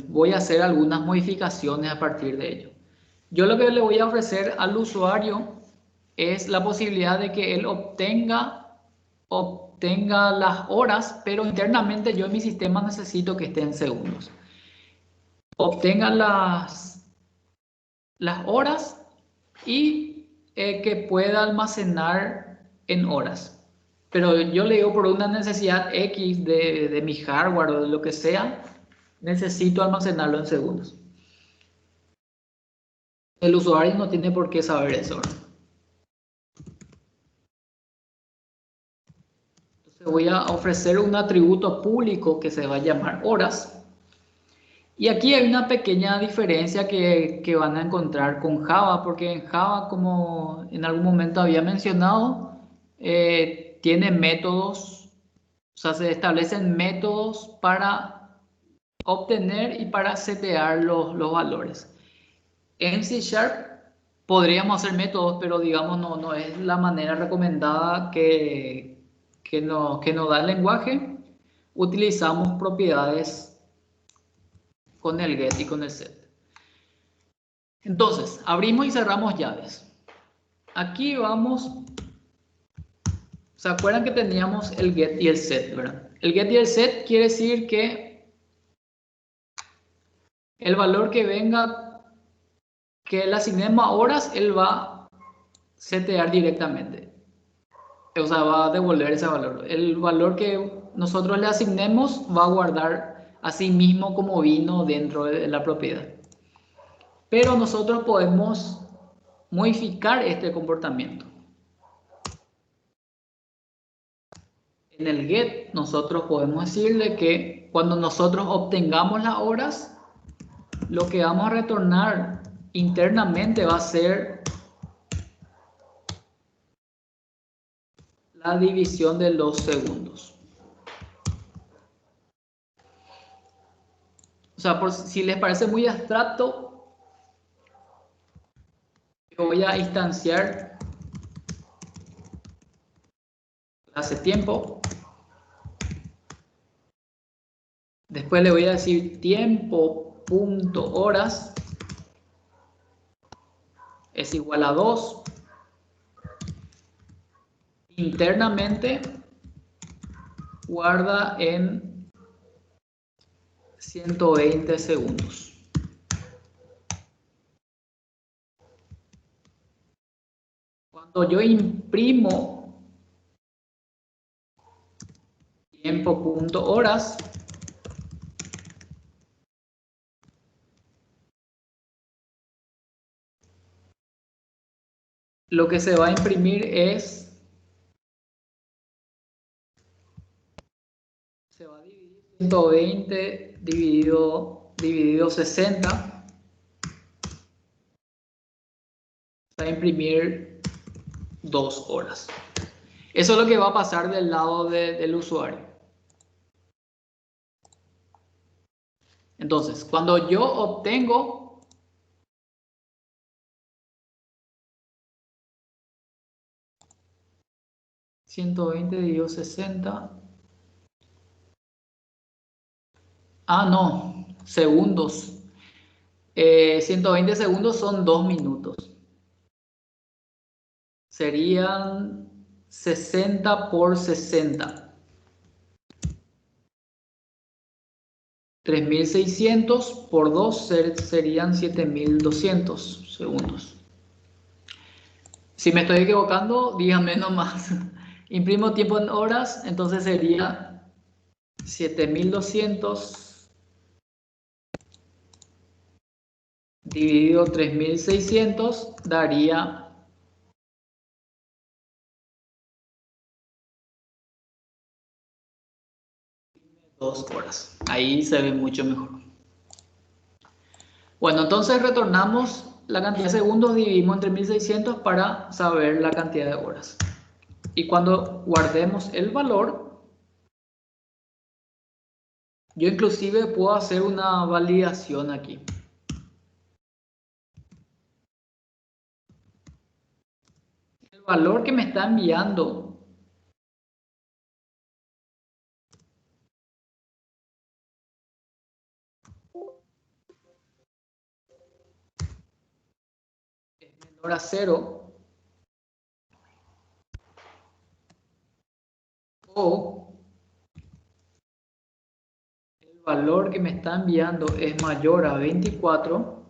voy a hacer algunas modificaciones a partir de ello. Yo lo que le voy a ofrecer al usuario es la posibilidad de que él obtenga las horas, pero internamente yo en mi sistema necesito que esté en segundos. Obtenga las horas y que pueda almacenar en horas. Pero yo le digo por una necesidad X de mi hardware o de lo que sea, necesito almacenarlo en segundos. El usuario no tiene por qué saber eso, ¿verdad? Entonces voy a ofrecer un atributo público que se va a llamar horas. Y aquí hay una pequeña diferencia que van a encontrar con Java, porque en Java, como en algún momento había mencionado, tiene métodos, o sea, se establecen métodos para obtener y para setear los valores. En C# podríamos hacer métodos, pero digamos no es la manera recomendada que nos da el lenguaje. Utilizamos propiedades con el get y con el set. Entonces, abrimos y cerramos llaves. Aquí vamos, ¿se acuerdan que teníamos el get y el set, verdad? El get y el set quiere decir que el valor que venga, que le asignemos a horas, él va a setear directamente. O sea, va a devolver ese valor. El valor que nosotros le asignemos va a guardar a sí mismo como vino dentro de la propiedad. Pero nosotros podemos modificar este comportamiento. En el get nosotros podemos decirle que cuando nosotros obtengamos las horas, lo que vamos a retornar internamente va a ser la división de los segundos. O sea, si les parece muy abstracto, yo voy a instanciar clase tiempo. Después le voy a decir tiempo.horas es igual a 2. Internamente guarda en 120 segundos. Cuando yo imprimo tiempo.horas, lo que se va a imprimir es, se va a dividir 120 dividido 60, se va a imprimir 2 horas. Eso es lo que va a pasar del lado del usuario. Entonces, cuando yo obtengo $120 dividido 60. No, segundos. 120 segundos son 2 minutos. Serían 60 por 60. 3600 por 2 serían 7200 segundos. Si me estoy equivocando, díganme nomás. Imprimo tiempo en horas, entonces sería 7200 dividido 3600 daría 2 horas. Ahí se ve mucho mejor. Bueno, entonces retornamos la cantidad de segundos, dividimos entre 1600 para saber la cantidad de horas. Y cuando guardemos el valor, yo inclusive puedo hacer una validación aquí. El valor que me está enviando es menor a 0 o el valor que me está enviando es mayor a 24.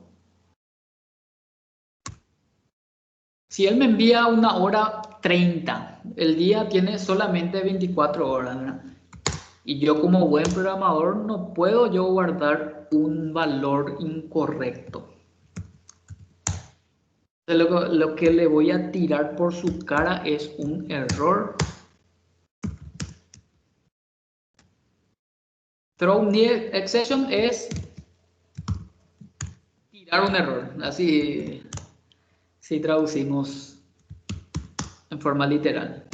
Si él me envía 1:30, el día tiene solamente 24 horas, ¿verdad? Y yo como buen programador no puedo yo guardar un valor incorrecto. Lo que le voy a tirar por su cara es un error. Throw near exception es Dar un error, así si traducimos en forma literal.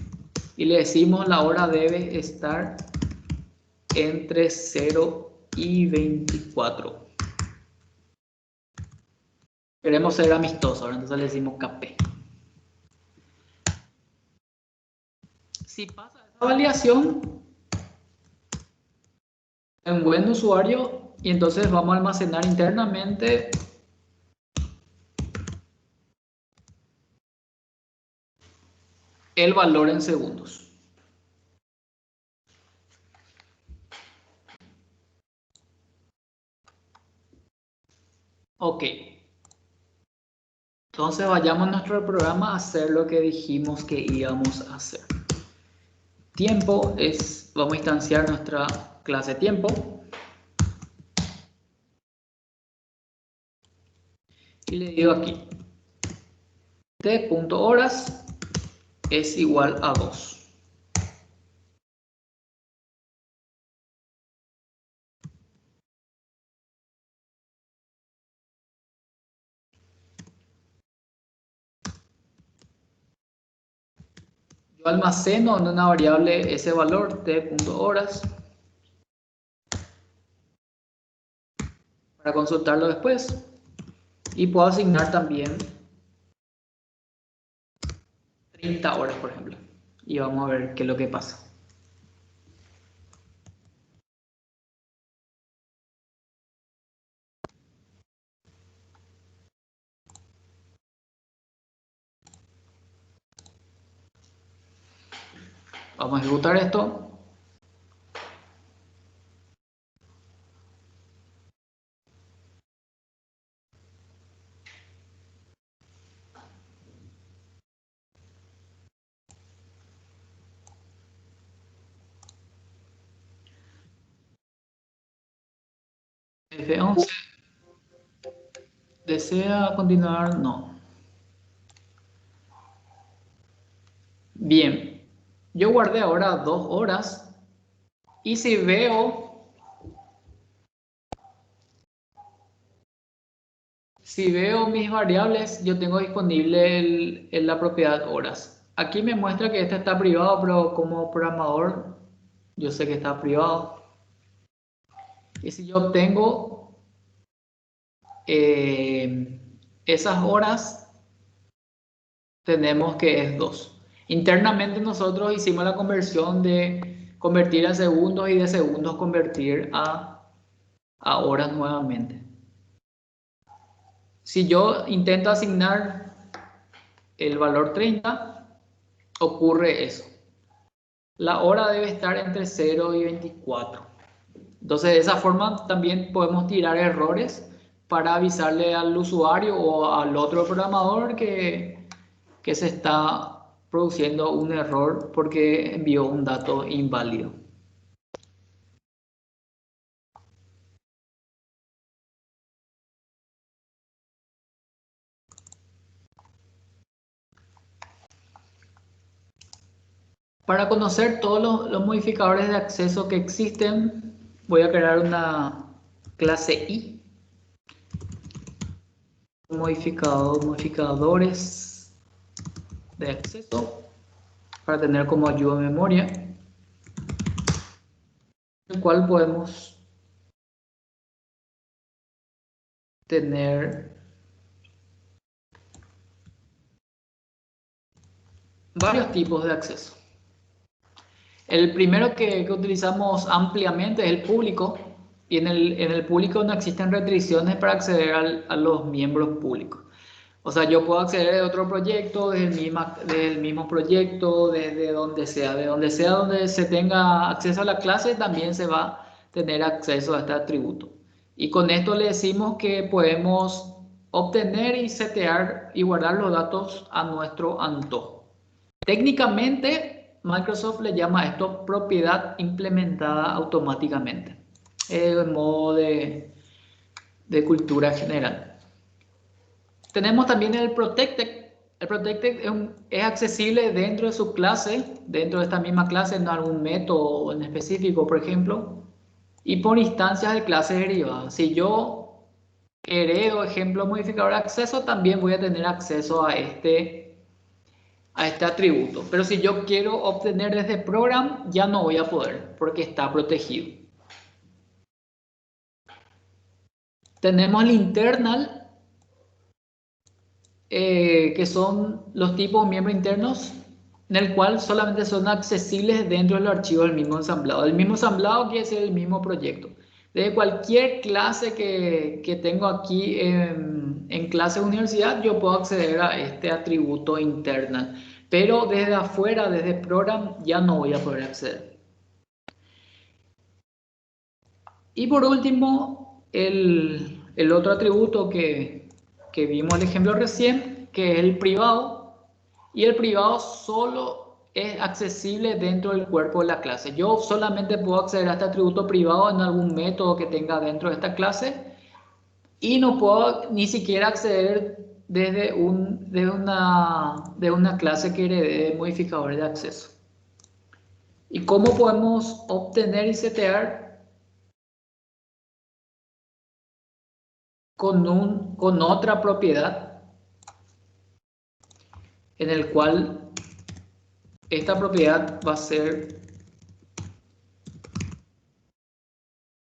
Y le decimos la hora debe estar entre 0 y 24. Queremos ser amistosos, ahora entonces le decimos KP. Si pasa esa validación, en buen usuario, y entonces vamos a almacenar internamente el valor en segundos. Ok. Entonces vayamos a nuestro programa a hacer lo que dijimos que íbamos a hacer. Tiempo es, vamos a instanciar nuestra clase tiempo. Y le digo aquí, t.horas es igual a 2. Yo almaceno en una variable ese valor, t.horas, para consultarlo después. Y puedo asignar también 30 horas, por ejemplo. Y vamos a ver qué es lo que pasa. Vamos a ejecutar esto. F11. ¿Desea continuar? No. Bien. Yo guardé ahora 2 horas. Y si veo mis variables, yo tengo disponible la propiedad horas. Aquí me muestra que este está privado, pero como programador yo sé que está privado. Y si yo obtengo esas horas, tenemos que es 2. Internamente nosotros hicimos la conversión de convertir a segundos y de segundos convertir a horas nuevamente. Si yo intento asignar el valor 30, ocurre eso. La hora debe estar entre 0 y 24. Entonces, de esa forma también podemos tirar errores para avisarle al usuario o al otro programador que se está produciendo un error porque envió un dato inválido. Para conocer todos los modificadores de acceso que existen, voy a crear una clase I. Modificadores de acceso para tener como ayuda de memoria, el cual podemos tener varios tipos de acceso. El primero que utilizamos ampliamente es el público, y en el público no existen restricciones para acceder a los miembros públicos. O sea, yo puedo acceder de otro proyecto, desde el mismo proyecto, desde donde sea. De donde sea donde se tenga acceso a la clase, también se va a tener acceso a este atributo. Y con esto le decimos que podemos obtener y setear y guardar los datos a nuestro antojo. Técnicamente, Microsoft le llama esto propiedad implementada automáticamente. En modo de cultura general. Tenemos también el Protected. El Protected es accesible dentro de su clase, dentro de esta misma clase, en algún método en específico, por ejemplo, y por instancias de clases derivadas. Si yo heredo ejemplo modificador de acceso, también voy a tener acceso a este atributo. Pero si yo quiero obtener desde program, ya no voy a poder porque está protegido. Tenemos el internal, que son los tipos miembros internos, en el cual solamente son accesibles dentro del archivo del mismo ensamblado. El mismo ensamblado quiere decir el mismo proyecto. Desde cualquier clase que tengo aquí en clase de universidad, yo puedo acceder a este atributo internal. Pero desde afuera, desde program, ya no voy a poder acceder. Y por último, el otro atributo que vimos el ejemplo recién, que es el privado. Y el privado solo es accesible dentro del cuerpo de la clase. Yo solamente puedo acceder a este atributo privado en algún método que tenga dentro de esta clase. Y no puedo ni siquiera acceder desde una clase que herede de modificadores de acceso. ¿Y cómo podemos obtener y setear? Con otra propiedad en el cual esta propiedad va a ser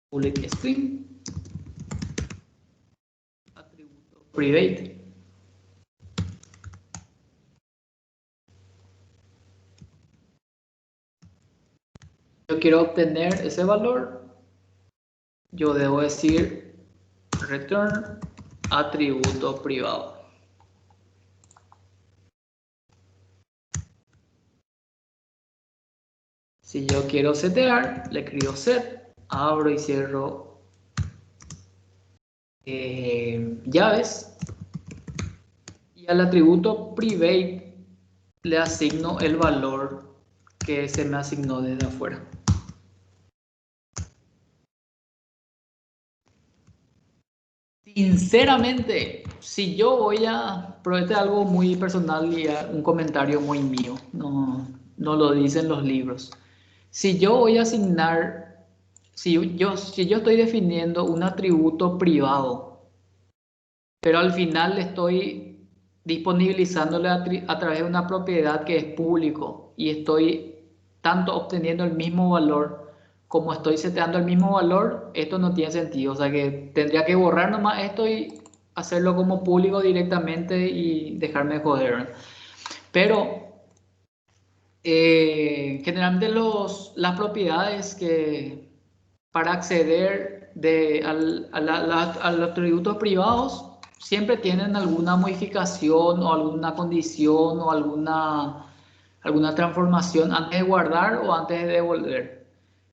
public string atributo private. Yo quiero obtener ese valor, yo debo decir return atributo privado. Si yo quiero setear, le escribo set, abro y cierro llaves, y al atributo private le asigno el valor que se me asignó desde afuera. Sinceramente, si yo voy a, pero este es algo muy personal y un comentario muy mío, no lo dicen los libros. Si yo voy a asignar, si yo estoy definiendo un atributo privado, pero al final le estoy disponibilizándole a través de una propiedad que es público y estoy tanto obteniendo el mismo valor como estoy seteando el mismo valor, esto no tiene sentido. O sea que tendría que borrar nomás esto y hacerlo como público directamente y dejarme de joder, ¿verdad? Pero generalmente las propiedades que para acceder a los atributos privados siempre tienen alguna modificación o alguna condición o alguna transformación antes de guardar o antes de devolver.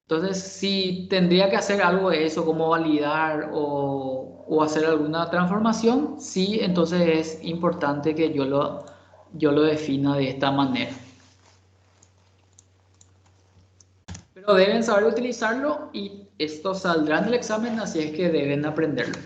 Entonces, si tendría que hacer algo de eso, como validar o hacer alguna transformación, sí, entonces es importante que yo lo defina de esta manera. Pero deben saber utilizarlo y esto saldrá en el examen, así es que deben aprenderlo.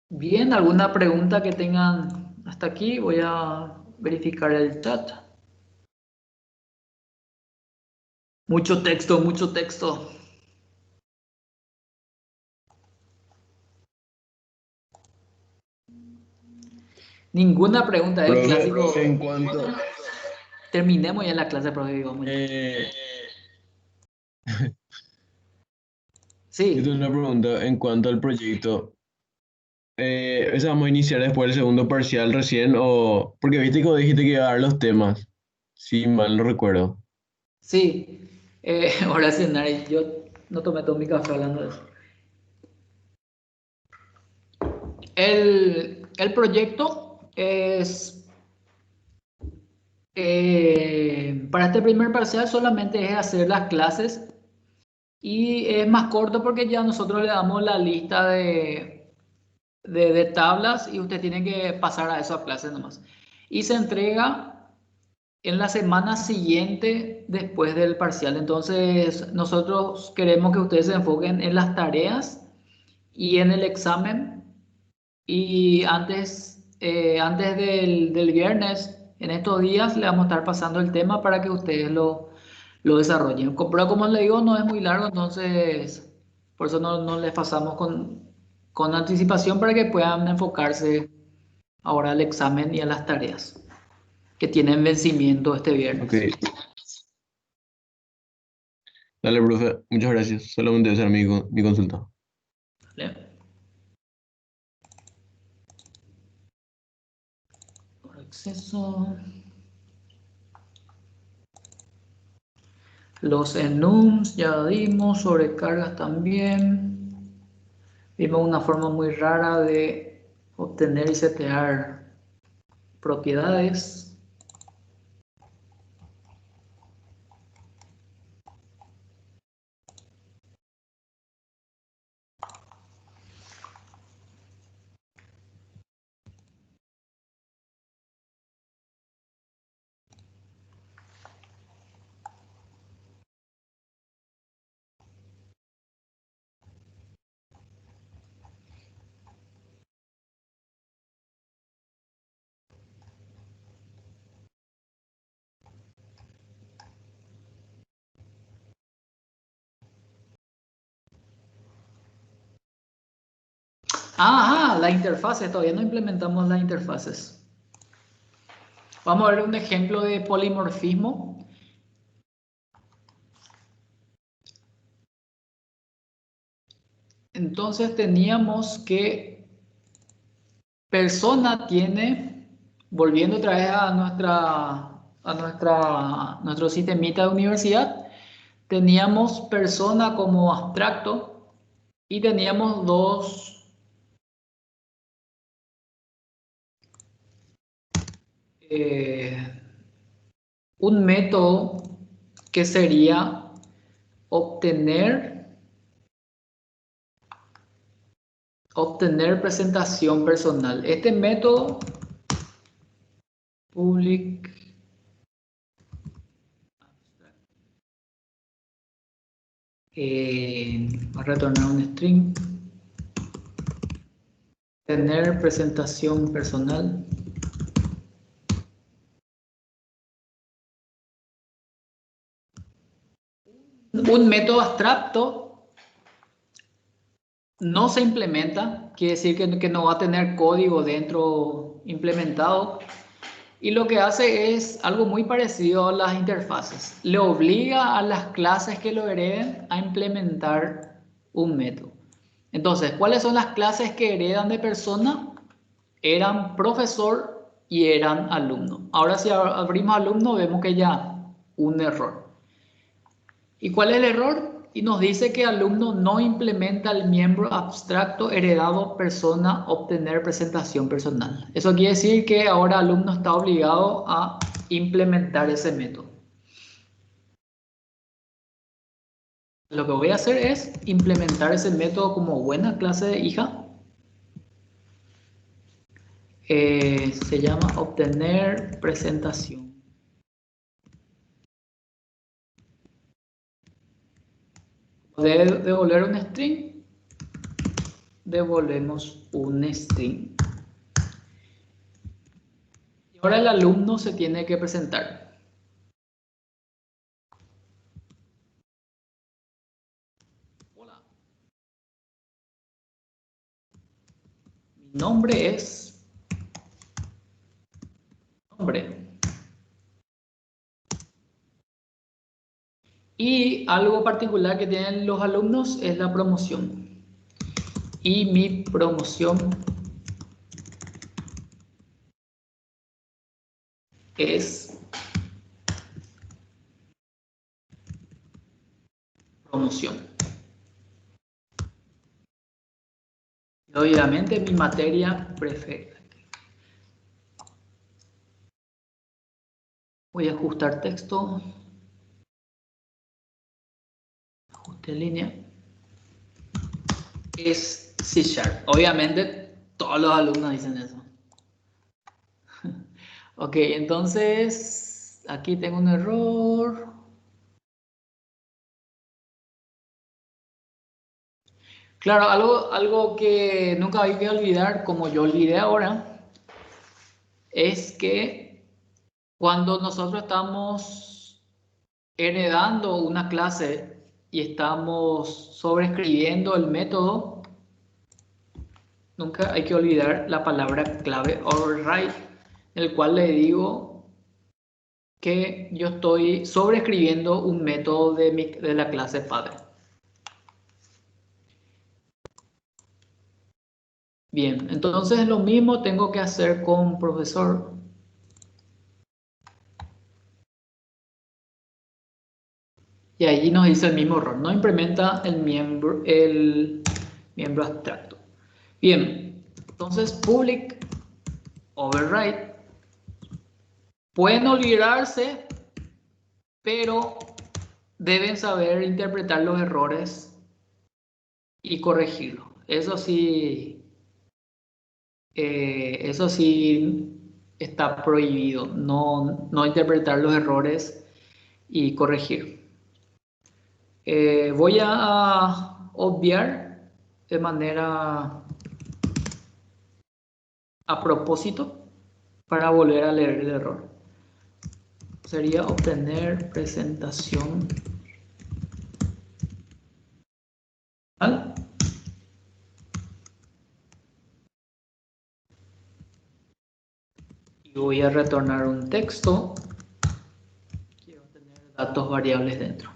Bien, ¿alguna pregunta que tengan hasta aquí? Voy a verificar el chat. Mucho texto, mucho texto. Ninguna pregunta, es clásico. En cuanto... Terminemos ya la clase, profe. Vamos ya. Sí. Yo tengo una pregunta en cuanto al proyecto. ¿Esa vamos a iniciar después del segundo parcial recién o...? Porque viste que dijiste que iba a dar los temas. Sí, mal no recuerdo. Sí. Horacio Nari, yo no tomé todo mi café hablando de eso. El proyecto es... para este primer parcial solamente es hacer las clases y es más corto porque ya nosotros le damos la lista de tablas y usted tiene que pasar a esa clase nomás. Y se entrega en la semana siguiente después del parcial. Entonces nosotros queremos que ustedes se enfoquen en las tareas y en el examen. Y antes del viernes, en estos días, le vamos a estar pasando el tema para que ustedes lo lo desarrollen. Pero como le digo, no es muy largo, entonces por eso no les pasamos con anticipación para que puedan enfocarse ahora al examen y a las tareas que tienen vencimiento este viernes. Ok. Dale, profe. Muchas gracias. Solamente esa era mi consulta. ¿Vale? Por acceso. Los enums ya dimos, sobrecargas también. Vimos una forma muy rara de obtener y setear propiedades. La interfase, todavía no implementamos las interfaces. Vamos a ver un ejemplo de polimorfismo. Entonces teníamos que persona tiene, volviendo otra vez a nuestro sistemita de universidad, teníamos persona como abstracto y teníamos un método que sería obtener presentación personal. Este método public va a retornar un string, tener presentación personal. Un método abstracto no se implementa, quiere decir que no va a tener código dentro implementado. Y lo que hace es algo muy parecido a las interfaces. Le obliga a las clases que lo hereden a implementar un método. Entonces, ¿cuáles son las clases que heredan de persona? Eran profesor y eran alumno. Ahora si abrimos alumno vemos que ya un error. ¿Y cuál es el error? Y nos dice que alumno no implementa el miembro abstracto heredado persona obtener presentación personal. Eso quiere decir que ahora alumno está obligado a implementar ese método. Lo que voy a hacer es implementar ese método como buena clase de hija. Se llama obtener presentación. De devolver un string, devolvemos un string. Y ahora el alumno se tiene que presentar. Hola. Mi nombre es... Nombre. Y algo particular que tienen los alumnos es la promoción. Y mi promoción es promoción. Y obviamente mi materia preferida. Voy a ajustar texto. Ajuste en línea. Es C#. Obviamente todos los alumnos dicen eso. Ok, entonces aquí tengo un error. Claro, algo que nunca hay que olvidar, como yo olvidé ahora, es que cuando nosotros estamos heredando una clase y estamos sobreescribiendo el método, nunca hay que olvidar la palabra clave override, el cual le digo que yo estoy sobreescribiendo un método de la clase padre. Bien, entonces lo mismo tengo que hacer con profesor. Y allí nos dice el mismo error, no implementa el miembro abstracto. Bien, entonces public override. Pueden olvidarse, pero deben saber interpretar los errores y corregirlos. Eso sí está prohibido, no interpretar los errores y corregir. Voy a obviar de manera a propósito para volver a leer el error. Sería obtener presentación. ¿Vale? Y voy a retornar un texto. Quiero tener datos variables dentro.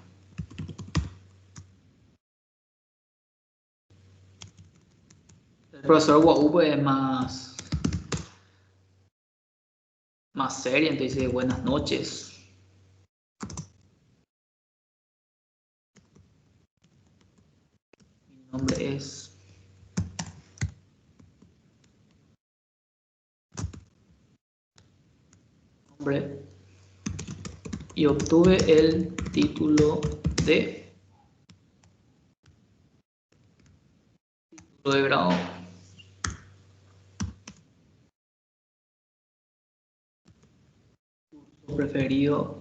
El profesor Wahoo es más serio, entonces dice buenas noches. Mi nombre es y obtuve el título de grado. Preferido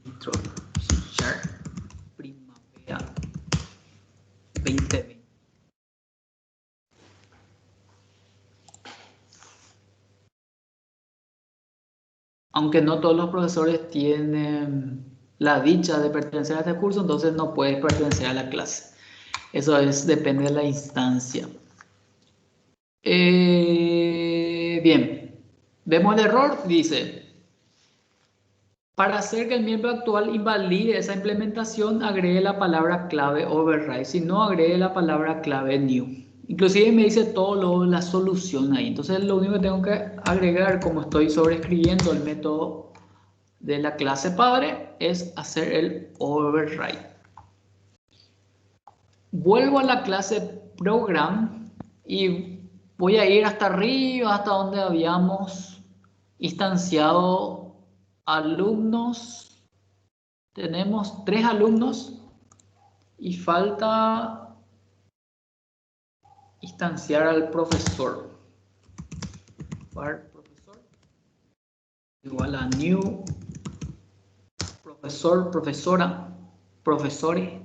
intro C# primavera 2020. Aunque no todos los profesores tienen la dicha de pertenecer a este curso, entonces no puedes pertenecer a la clase. Eso depende de la instancia. Bien, vemos el error, dice, para hacer que el miembro actual invalide esa implementación, agregue la palabra clave override, si no, agregue la palabra clave new. Inclusive me dice todo la solución ahí, entonces lo único que tengo que agregar, como estoy sobreescribiendo el método de la clase padre, es hacer el override. Vuelvo a la clase program y voy a ir hasta arriba, hasta donde habíamos instanciado alumnos. Tenemos 3 alumnos y falta instanciar al profesor. Profesor igual a new profesor, profesora, profesores.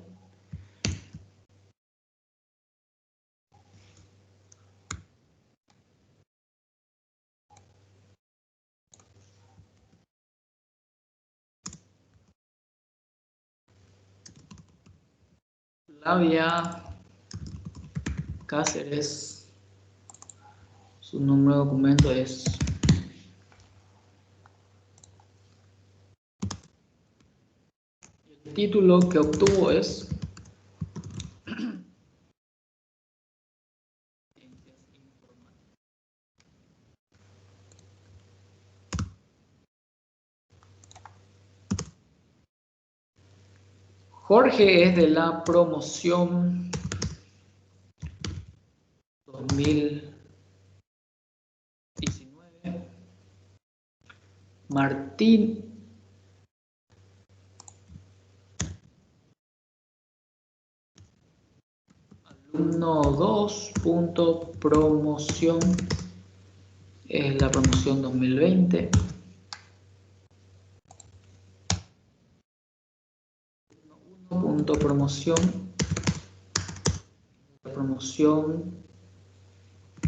Flavia Cáceres, su número de documento es el título que obtuvo es Jorge, es de la promoción 2019. Martín alumno 2. Promoción es la promoción 2020. Promoción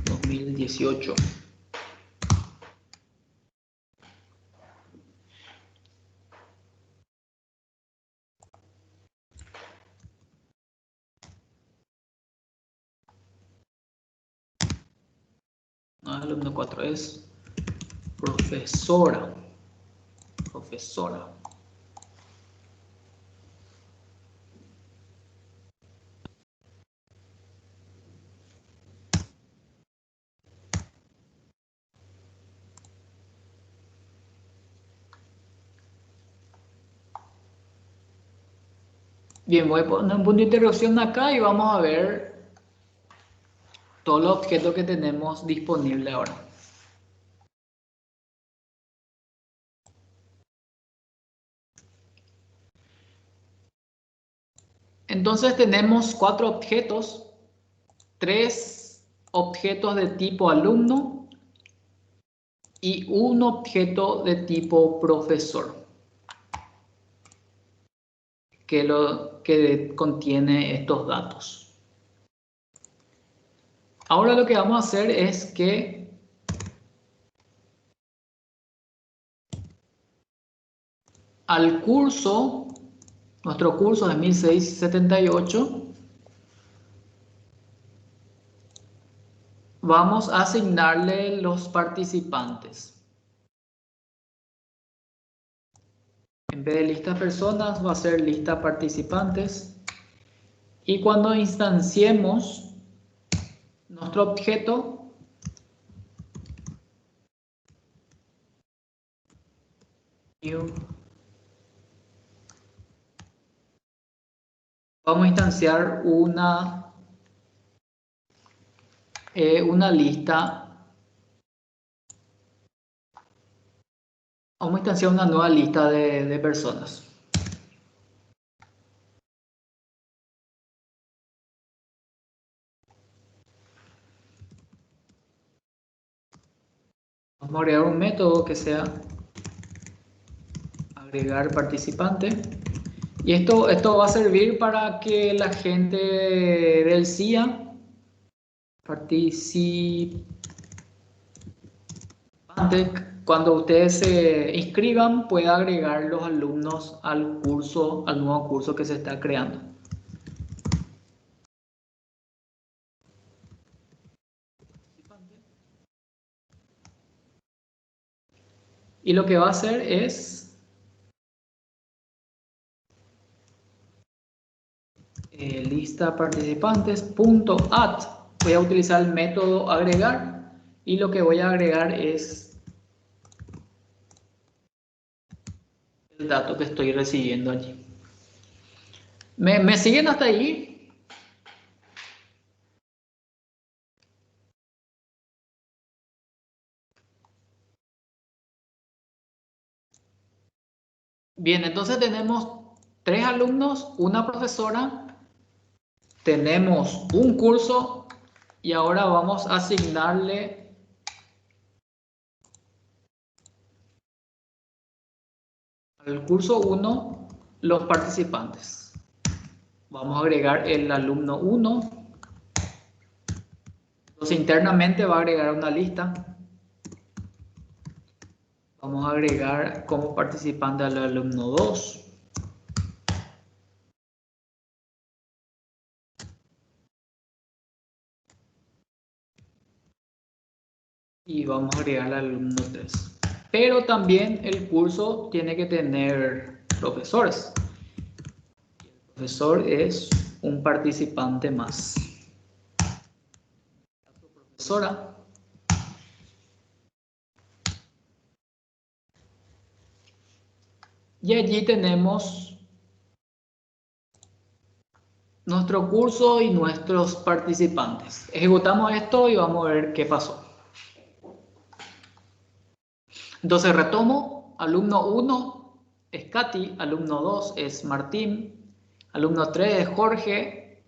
2018. no es alumno 4, es profesora. Profesora. Bien, voy a poner un punto de interrogación acá y vamos a ver todos los objetos que tenemos disponibles ahora. Entonces tenemos 4 objetos, 3 objetos de tipo alumno y un objeto de tipo profesor, que contiene estos datos. Ahora lo que vamos a hacer es que al curso, nuestro curso de 1678, vamos a asignarle los participantes. En vez de lista personas va a ser lista participantes. Y cuando instanciemos nuestro objeto, new, vamos a instanciar una lista. Vamos a instanciar una nueva lista de personas. Vamos a agregar un método que sea agregar participante. Y esto va a servir para que la gente del CIA, participante, cuando ustedes se inscriban, pueda agregar los alumnos al curso, al nuevo curso que se está creando. Y lo que va a hacer es lista participantes.add. Voy a utilizar el método agregar y lo que voy a agregar es el dato que estoy recibiendo allí. ¿Me siguen hasta ahí? Bien, entonces tenemos 3 alumnos, una profesora, tenemos un curso y ahora vamos a asignarle al curso 1 los participantes. Vamos a agregar el alumno 1. Entonces internamente va a agregar una lista. Vamos a agregar como participante al alumno 2. Y vamos a agregar al alumno 3. Pero también el curso tiene que tener profesores. El profesor es un participante más. Profesora. Y allí tenemos nuestro curso y nuestros participantes. Ejecutamos esto y vamos a ver qué pasó. Entonces retomo, alumno 1 es Katy, alumno 2 es Martín, alumno 3 es Jorge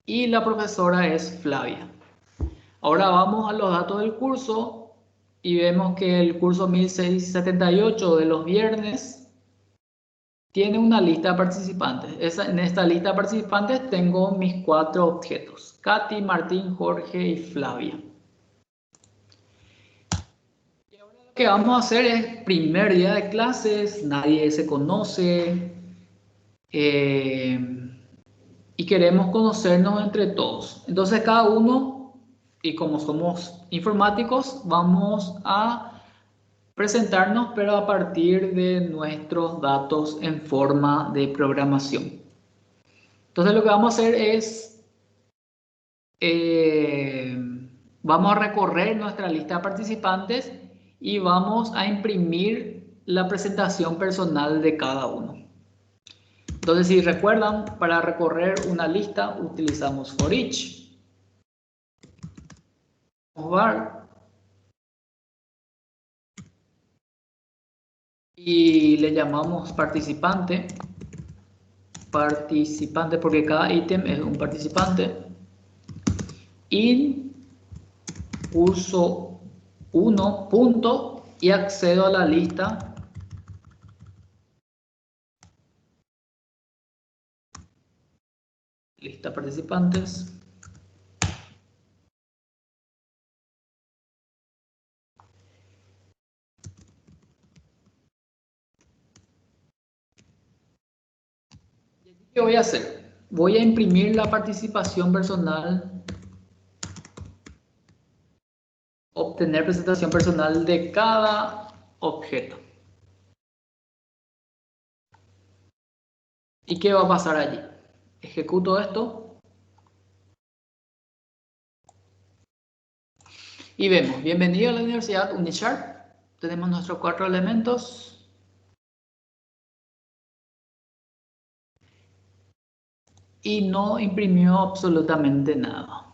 y la profesora es Flavia. Ahora vamos a los datos del curso y vemos que el curso 1678 de los viernes tiene una lista de participantes. En esta lista de participantes tengo mis 4 objetos: Katy, Martín, Jorge y Flavia. Y ahora lo que vamos a hacer es primer día de clases, nadie se conoce y queremos conocernos entre todos. Entonces cada uno y como somos informáticos, vamos a presentarnos, pero a partir de nuestros datos en forma de programación. Entonces lo que vamos a hacer es, vamos a recorrer nuestra lista de participantes y vamos a imprimir la presentación personal de cada uno. Entonces, si recuerdan, para recorrer una lista utilizamos for each, var, y le llamamos participante, porque cada ítem es un participante. In uso 1 punto y accedo a la lista participantes. ¿Qué voy a hacer? Voy a imprimir la participación personal, obtener presentación personal de cada objeto. ¿Y qué va a pasar allí? Ejecuto esto. Y vemos, bienvenido a la Universidad Unisharp. Tenemos nuestros 4 elementos. Y no imprimió absolutamente nada.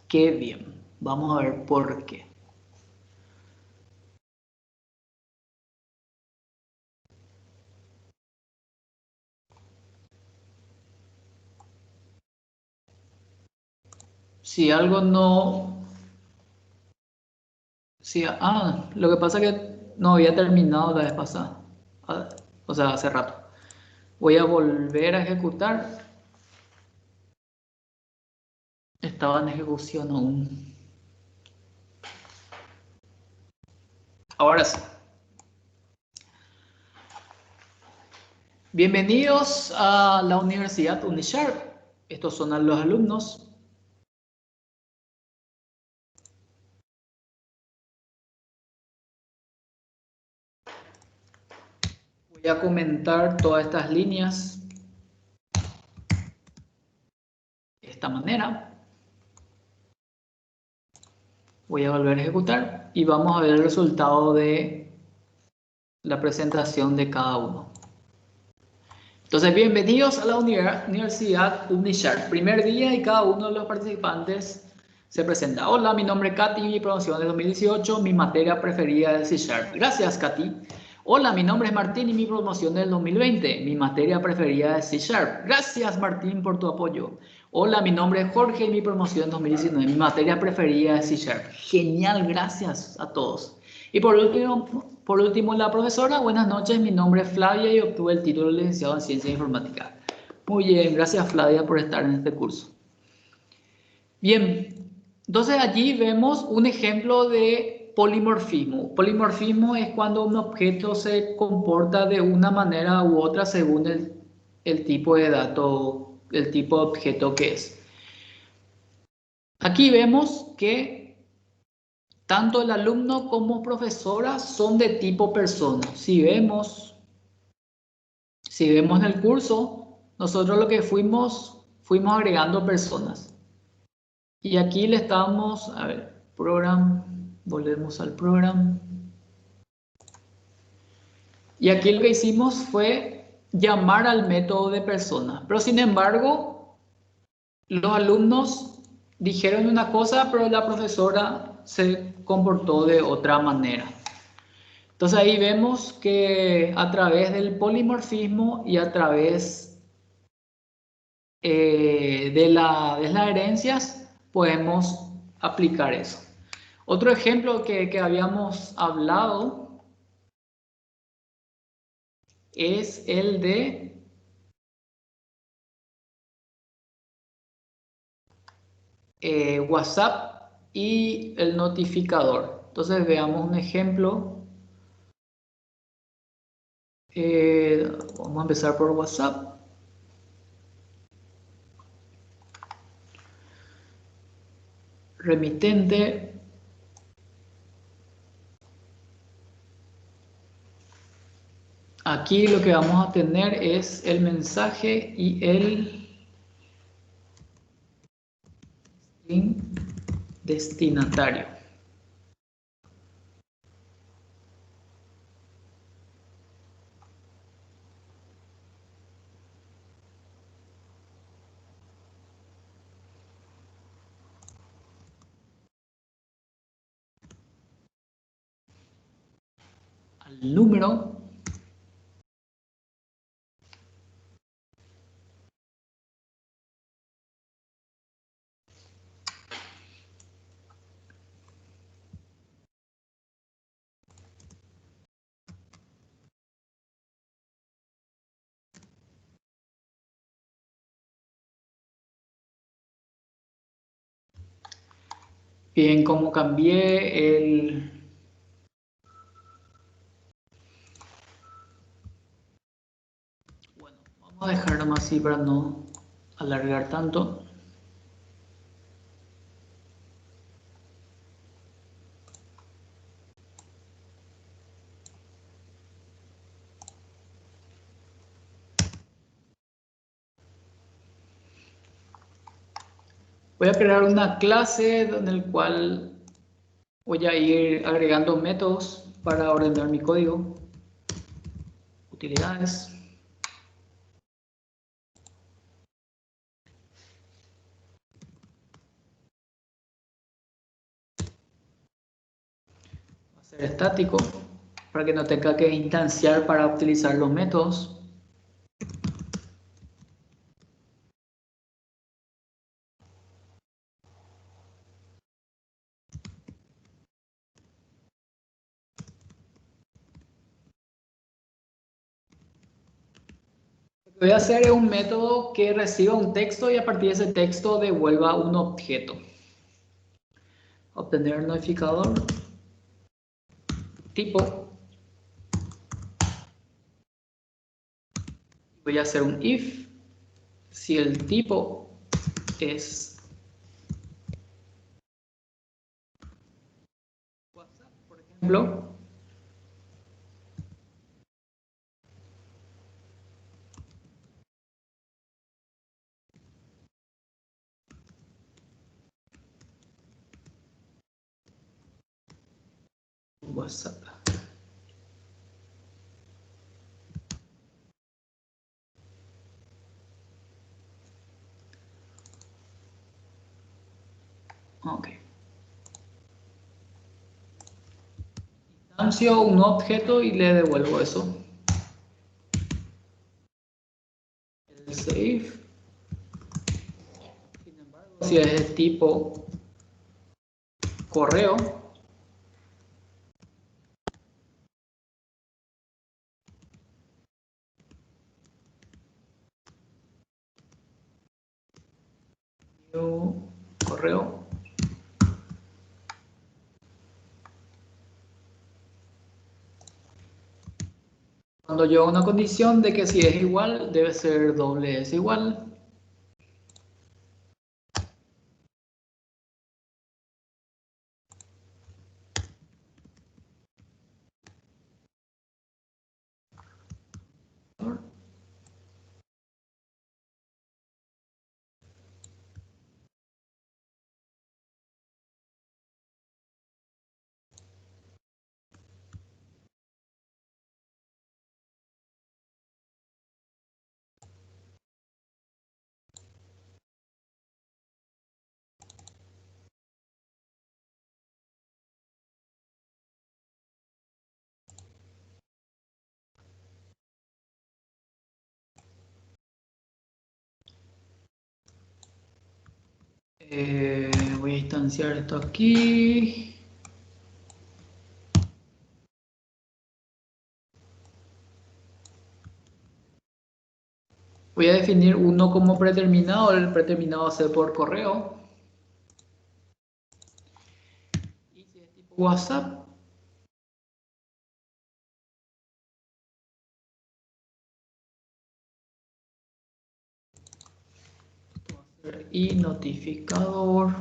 Qué bien. Vamos a ver por qué. Si algo no... lo que pasa es que no había terminado la vez pasada. O sea, hace rato. Voy a volver a ejecutar. Estaba en ejecución aún. Ahora sí. Bienvenidos a la Universidad Unisharp. Estos son los alumnos. Voy a comentar todas estas líneas de esta manera. Voy a volver a ejecutar y vamos a ver el resultado de la presentación de cada uno. Entonces, bienvenidos a la Universidad Unisharp. Primer día y cada uno de los participantes se presenta. Hola, mi nombre es Katy, mi promoción de 2018, mi materia preferida es C#. Gracias, Katy. Hola, mi nombre es Martín y mi promoción del 2020, mi materia preferida es C#. Gracias, Martín, por tu apoyo. Hola, mi nombre es Jorge y mi promoción del 2019, mi materia preferida es C#. Genial, gracias a todos. Y por último, la profesora, buenas noches, mi nombre es Flavia y obtuve el título de licenciado en Ciencia Informática. Muy bien, gracias Flavia por estar en este curso. Bien, entonces allí vemos un ejemplo de polimorfismo. Polimorfismo es cuando un objeto se comporta de una manera u otra según el tipo de dato, el tipo de objeto que es. Aquí vemos que tanto el alumno como profesora son de tipo persona. Si vemos en el curso, nosotros lo que fuimos agregando personas. Y aquí le estamos, a ver, program, volvemos al program. Y aquí lo que hicimos fue llamar al método de persona. Pero sin embargo, los alumnos dijeron una cosa, pero la profesora se comportó de otra manera. Entonces ahí vemos que a través del polimorfismo y a través de las herencias podemos aplicar eso. Otro ejemplo que habíamos hablado es el de WhatsApp y el notificador. Entonces veamos un ejemplo. Vamos a empezar por WhatsApp. remitente. Aquí lo que vamos a tener es el mensaje y el string destinatario. Al número bien, como cambié el bueno, vamos a dejarlo más así para no alargar tanto. Voy a crear una clase en el cual voy a ir agregando métodos para ordenar mi código. Utilidades. Va a ser estático para que no tenga que instanciar para utilizar los métodos. Lo que voy a hacer es un método que reciba un texto y a partir de ese texto devuelva un objeto. Obtener notificador tipo. Voy a hacer un if si el tipo es WhatsApp, por ejemplo. WhatsApp. Ok. Instancio un objeto y le devuelvo eso. El save. Sin embargo, si es de tipo correo, correo. Cuando yo hago una condición de que si es igual, debe ser doble es igual. Voy a instanciar esto aquí. Voy a definir uno como predeterminado. El predeterminado va a ser por correo. Y si es tipo WhatsApp, y notificador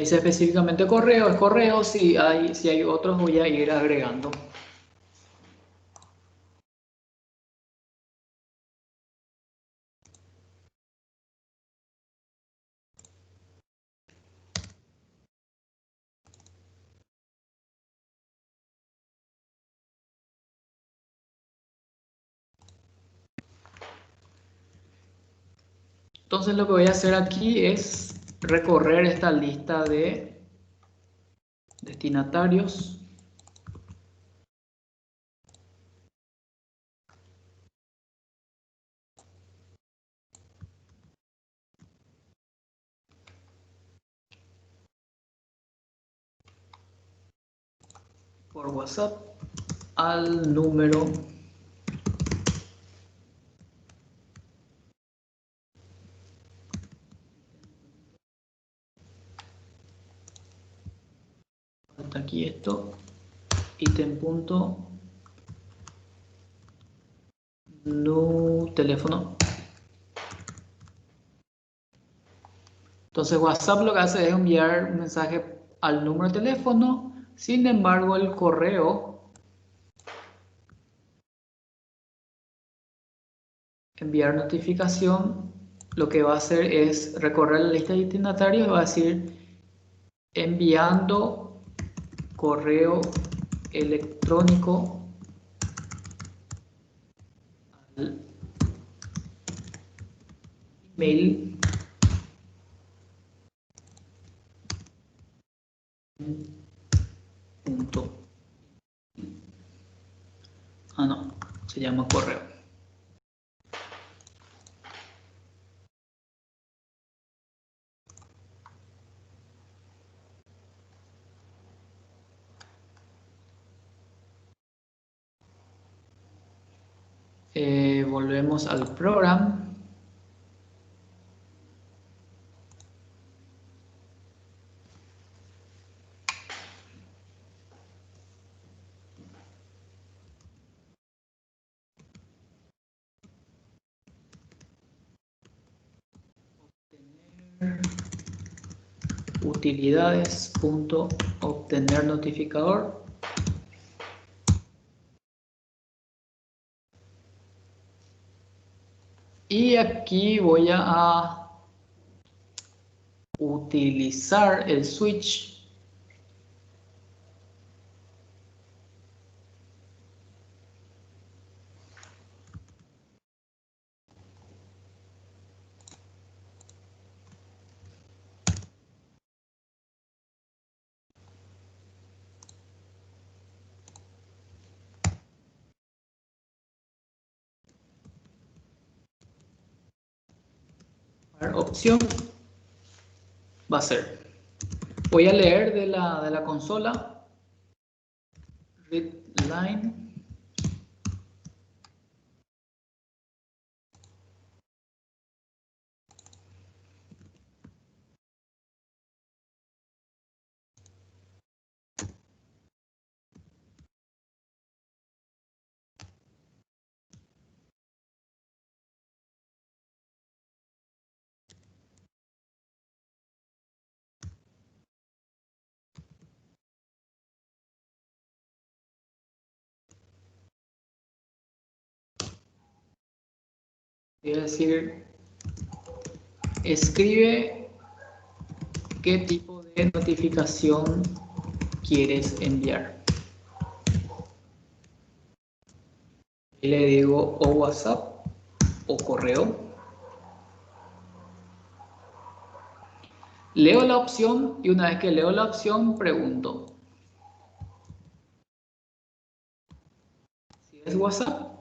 dice específicamente correo, es correo, si hay otros voy a ir agregando. Entonces lo que voy a hacer aquí es recorrer esta lista de destinatarios. Por WhatsApp al número hasta aquí esto, ítem punto nu teléfono. Entonces WhatsApp lo que hace es enviar un mensaje al número de teléfono, sin embargo el correo, enviar notificación, lo que va a hacer es recorrer la lista de destinatarios y va a decir enviando correo electrónico al email punto. No, se llama correo. Volvemos al programa. Utilidades punto obtener notificador. Y aquí voy a utilizar el switch opción va a ser, voy a leer de la consola read line voy a decir escribe qué tipo de notificación quieres enviar y le digo o WhatsApp o correo. Leo la opción y una vez que leo la opción pregunto si es WhatsApp,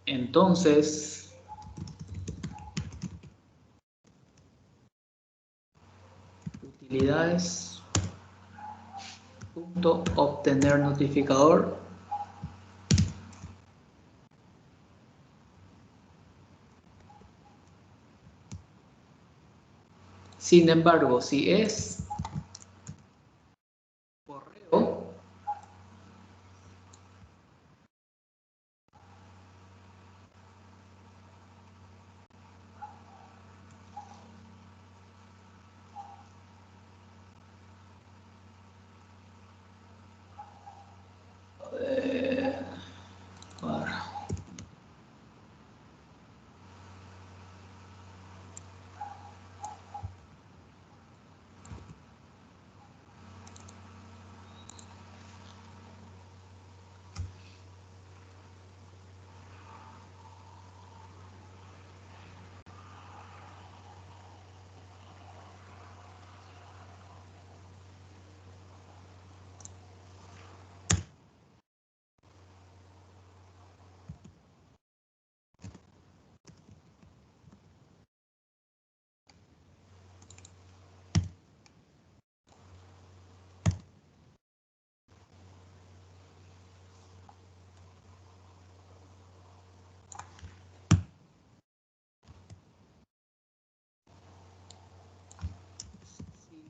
entonces utilidades punto obtener notificador. Sin embargo, si es correo,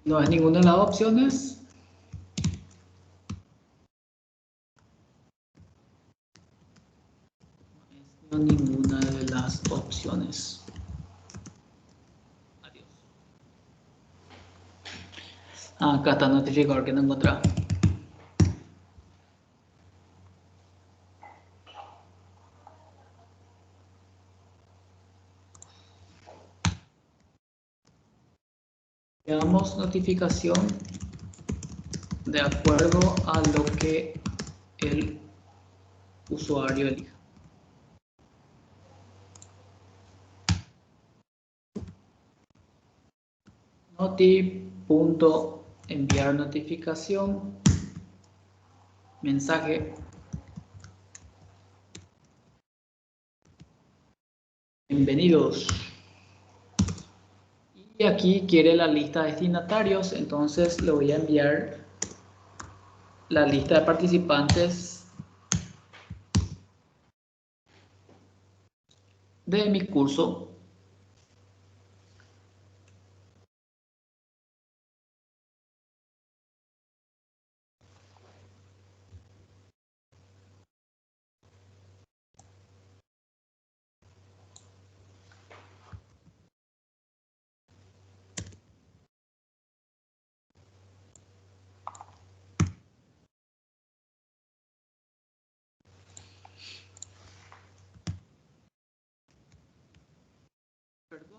No es ninguna de las opciones. No es ninguna de las opciones. Adiós. Acá está el notificador que no encontraba. Le damos notificación de acuerdo a lo que el usuario elija. Noti.enviar notificación, mensaje. Bienvenidos. Y aquí quiere la lista de destinatarios, entonces le voy a enviar la lista de participantes de mi curso.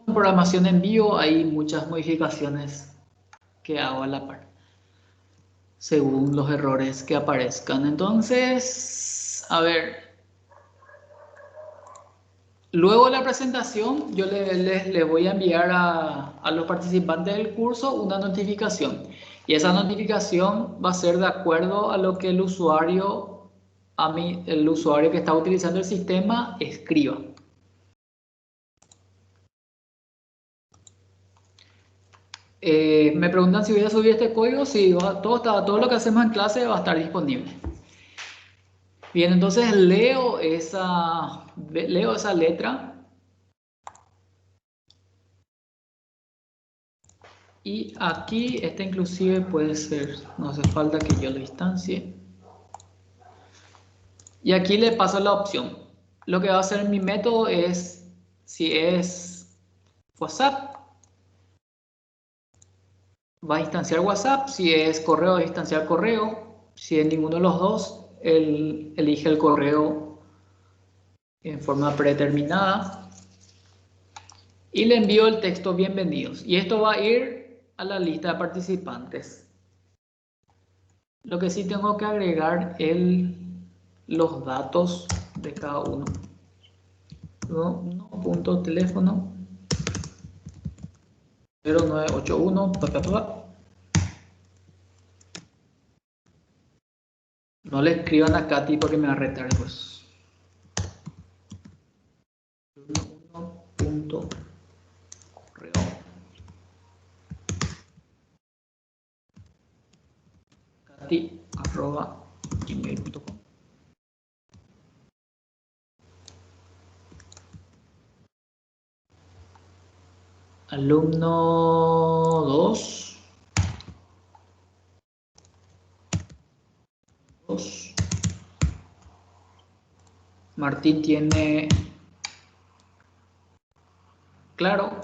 En programación en vivo hay muchas modificaciones que hago a la par, según los errores que aparezcan. Entonces, a ver, luego de la presentación yo le voy a enviar a los participantes del curso una notificación. Y esa notificación va a ser de acuerdo a lo que el usuario que está utilizando el sistema escriba. Me preguntan si voy a subir este código. Sí, todo lo que hacemos en clase va a estar disponible. Bien, entonces leo esa letra y aquí inclusive puede ser, no hace falta que yo lo instancie. Y aquí le paso la opción. Lo que va a hacer mi método es, si es WhatsApp, va a instanciar WhatsApp. Si es correo, va a instanciar correo. Si es ninguno de los dos, él elige el correo en forma predeterminada. Y le envío el texto bienvenidos. Y esto va a ir a la lista de participantes. Lo que sí tengo que agregar los datos de cada uno. Punto teléfono 0981. No le escriban a Katy porque me va a retar pues. Punto correo Katy@gmail.com. Alumno 2. Martín tiene claro.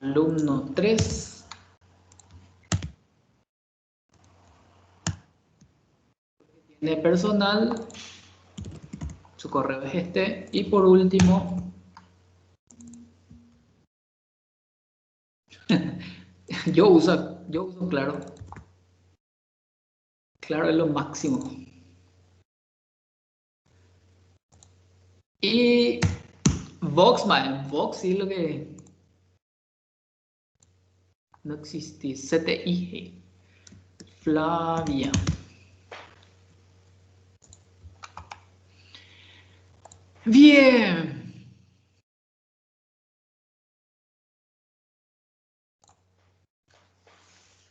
Alumno 3. Tiene personal. Su correo es este. Y por último, yo uso Claro. Claro es lo máximo. Y Vox sí lo que no existe. CTIG. Flavia. Bien.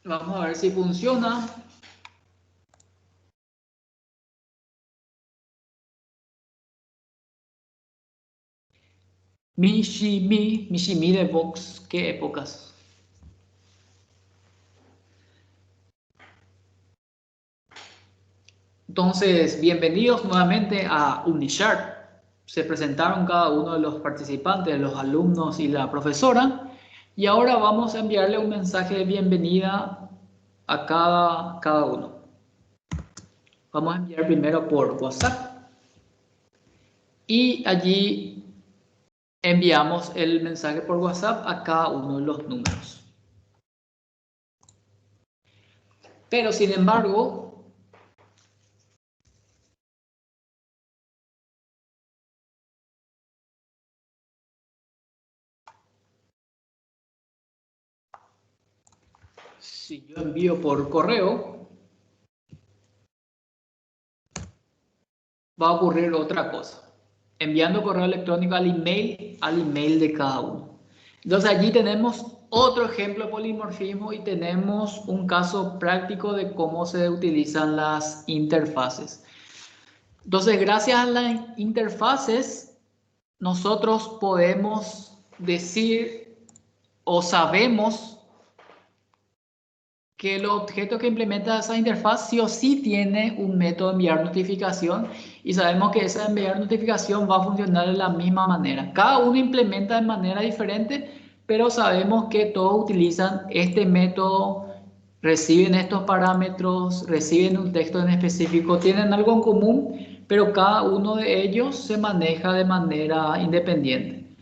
Vamos a ver si funciona. Mishimi de Vox, ¿qué épocas? Entonces, bienvenidos nuevamente a Unisharp. Se presentaron cada uno de los participantes, los alumnos y la profesora. Y ahora vamos a enviarle un mensaje de bienvenida a cada uno. Vamos a enviar primero por WhatsApp. Y allí enviamos el mensaje por WhatsApp a cada uno de los números. Pero sin embargo, si yo envío por correo, va a ocurrir otra cosa. Enviando correo electrónico al email de cada uno. Entonces allí tenemos otro ejemplo de polimorfismo y tenemos un caso práctico de cómo se utilizan las interfaces. Entonces, gracias a las interfaces, nosotros podemos decir o sabemos que el objeto que implementa esa interfaz sí o sí tiene un método de enviar notificación y sabemos que esa enviar notificación va a funcionar de la misma manera. Cada uno implementa de manera diferente, pero sabemos que todos utilizan este método, reciben estos parámetros, reciben un texto en específico, tienen algo en común, pero cada uno de ellos se maneja de manera independiente.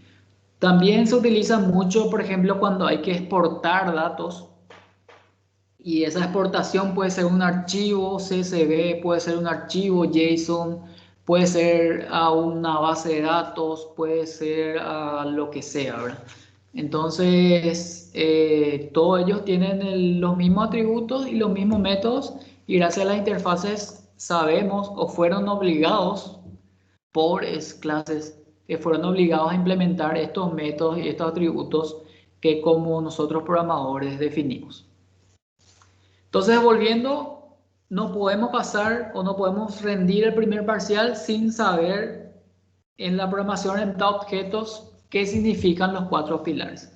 También se utiliza mucho, por ejemplo, cuando hay que exportar datos. Y esa exportación puede ser un archivo CSV, puede ser un archivo JSON, puede ser a una base de datos, puede ser a lo que sea, ¿verdad? Entonces, todos ellos tienen los mismos atributos y los mismos métodos y gracias a las interfaces sabemos o fueron obligados por clases que fueron obligados a implementar estos métodos y estos atributos que como nosotros programadores definimos. Entonces, volviendo, no podemos pasar o no podemos rendir el primer parcial sin saber en la programación orientada a objetos qué significan los 4 pilares.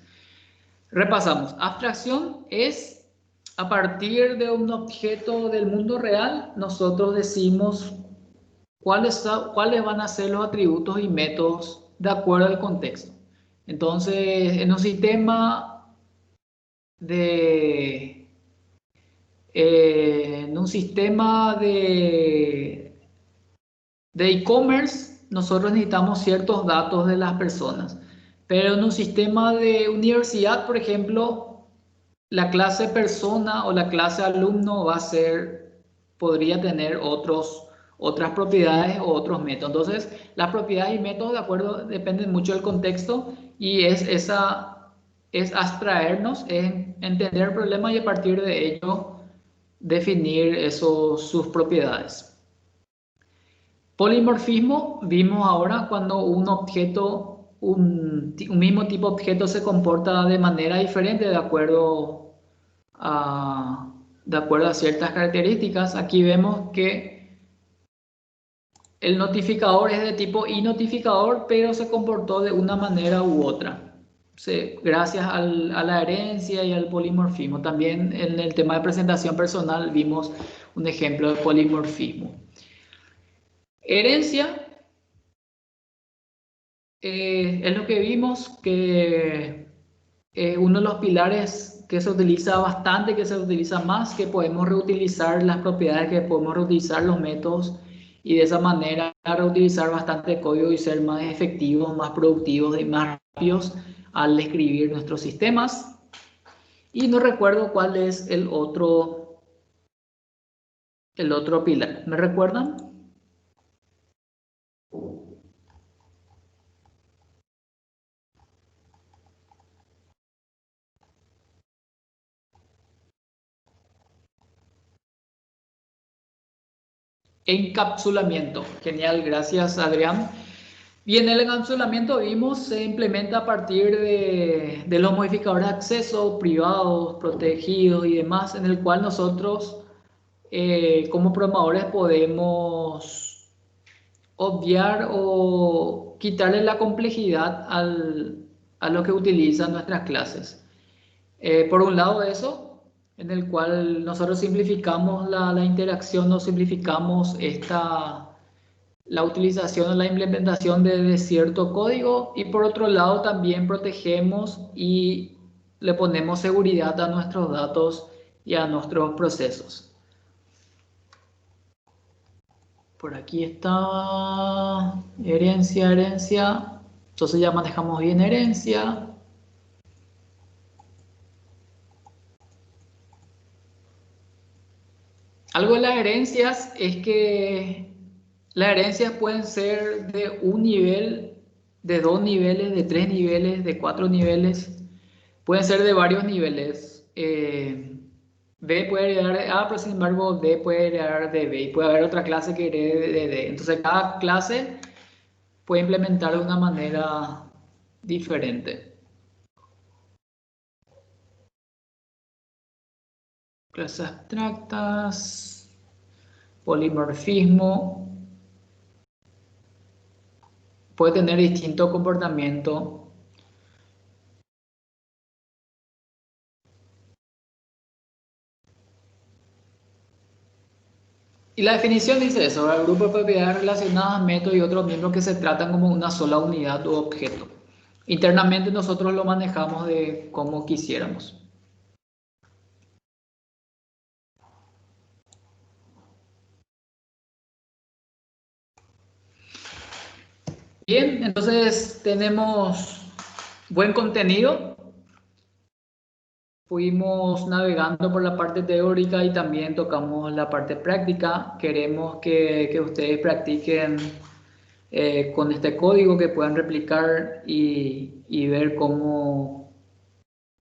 Repasamos. Abstracción es a partir de un objeto del mundo real, nosotros decimos cuáles van a ser los atributos y métodos de acuerdo al contexto. Entonces, en un sistema de e-commerce, nosotros necesitamos ciertos datos de las personas. Pero en un sistema de universidad, por ejemplo, la clase persona o la clase alumno podría tener otras propiedades o otros métodos. Entonces, las propiedades y métodos de acuerdo dependen mucho del contexto y es abstraernos, es entender el problema y a partir de ello definir sus propiedades. Polimorfismo vimos ahora cuando un objeto, un mismo tipo de objeto se comporta de manera diferente de acuerdo a ciertas características. Aquí vemos que el notificador es de tipo inotificador, pero se comportó de una manera u otra. Gracias a la herencia y al polimorfismo. También en el tema de presentación personal vimos un ejemplo de polimorfismo. Herencia es lo que vimos que uno de los pilares que se utiliza bastante, que se utiliza más, que podemos reutilizar las propiedades, que podemos reutilizar los métodos y de esa manera reutilizar bastante código y ser más efectivos, más productivos y más rápidos al escribir nuestros sistemas. Y no recuerdo cuál es el otro pilar. ¿Me recuerdan? Encapsulamiento. Genial, gracias Adrián. Bien, el encapsulamiento vimos se implementa a partir de los modificadores de acceso privados, protegidos y demás, en el cual nosotros como programadores podemos obviar o quitarle la complejidad a lo que utilizan nuestras clases. Por un lado eso, en el cual nosotros simplificamos la interacción, nos simplificamos la utilización o la implementación de cierto código, y por otro lado también protegemos y le ponemos seguridad a nuestros datos y a nuestros procesos. Por aquí está herencia. Entonces ya manejamos bien herencia. Algo de las herencias es que las herencias pueden ser de un nivel, de 2 niveles, de 3 niveles, de 4 niveles. Pueden ser de varios niveles. B puede heredar de A, pero sin embargo D puede heredar de B. Y puede haber otra clase que herede de D. Entonces cada clase puede implementar de una manera diferente. Clases abstractas, polimorfismo, puede tener distinto comportamiento. Y la definición dice eso: el grupo de propiedades relacionadas, métodos y otros miembros que se tratan como una sola unidad u objeto. Internamente nosotros lo manejamos de como quisiéramos. Bien, entonces tenemos buen contenido. Fuimos navegando por la parte teórica y también tocamos la parte práctica. Queremos que ustedes practiquen con este código, que puedan replicar y ver cómo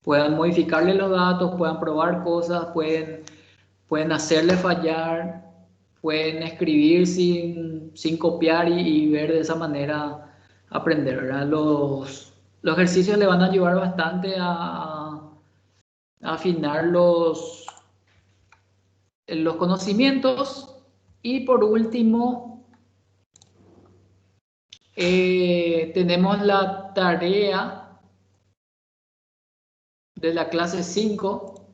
puedan modificarle los datos, puedan probar cosas, pueden hacerle fallar, pueden escribir sin copiar y ver de esa manera aprender, ¿verdad? Los ejercicios le van a ayudar bastante a afinar los conocimientos. Y por último, tenemos la tarea de la clase 5.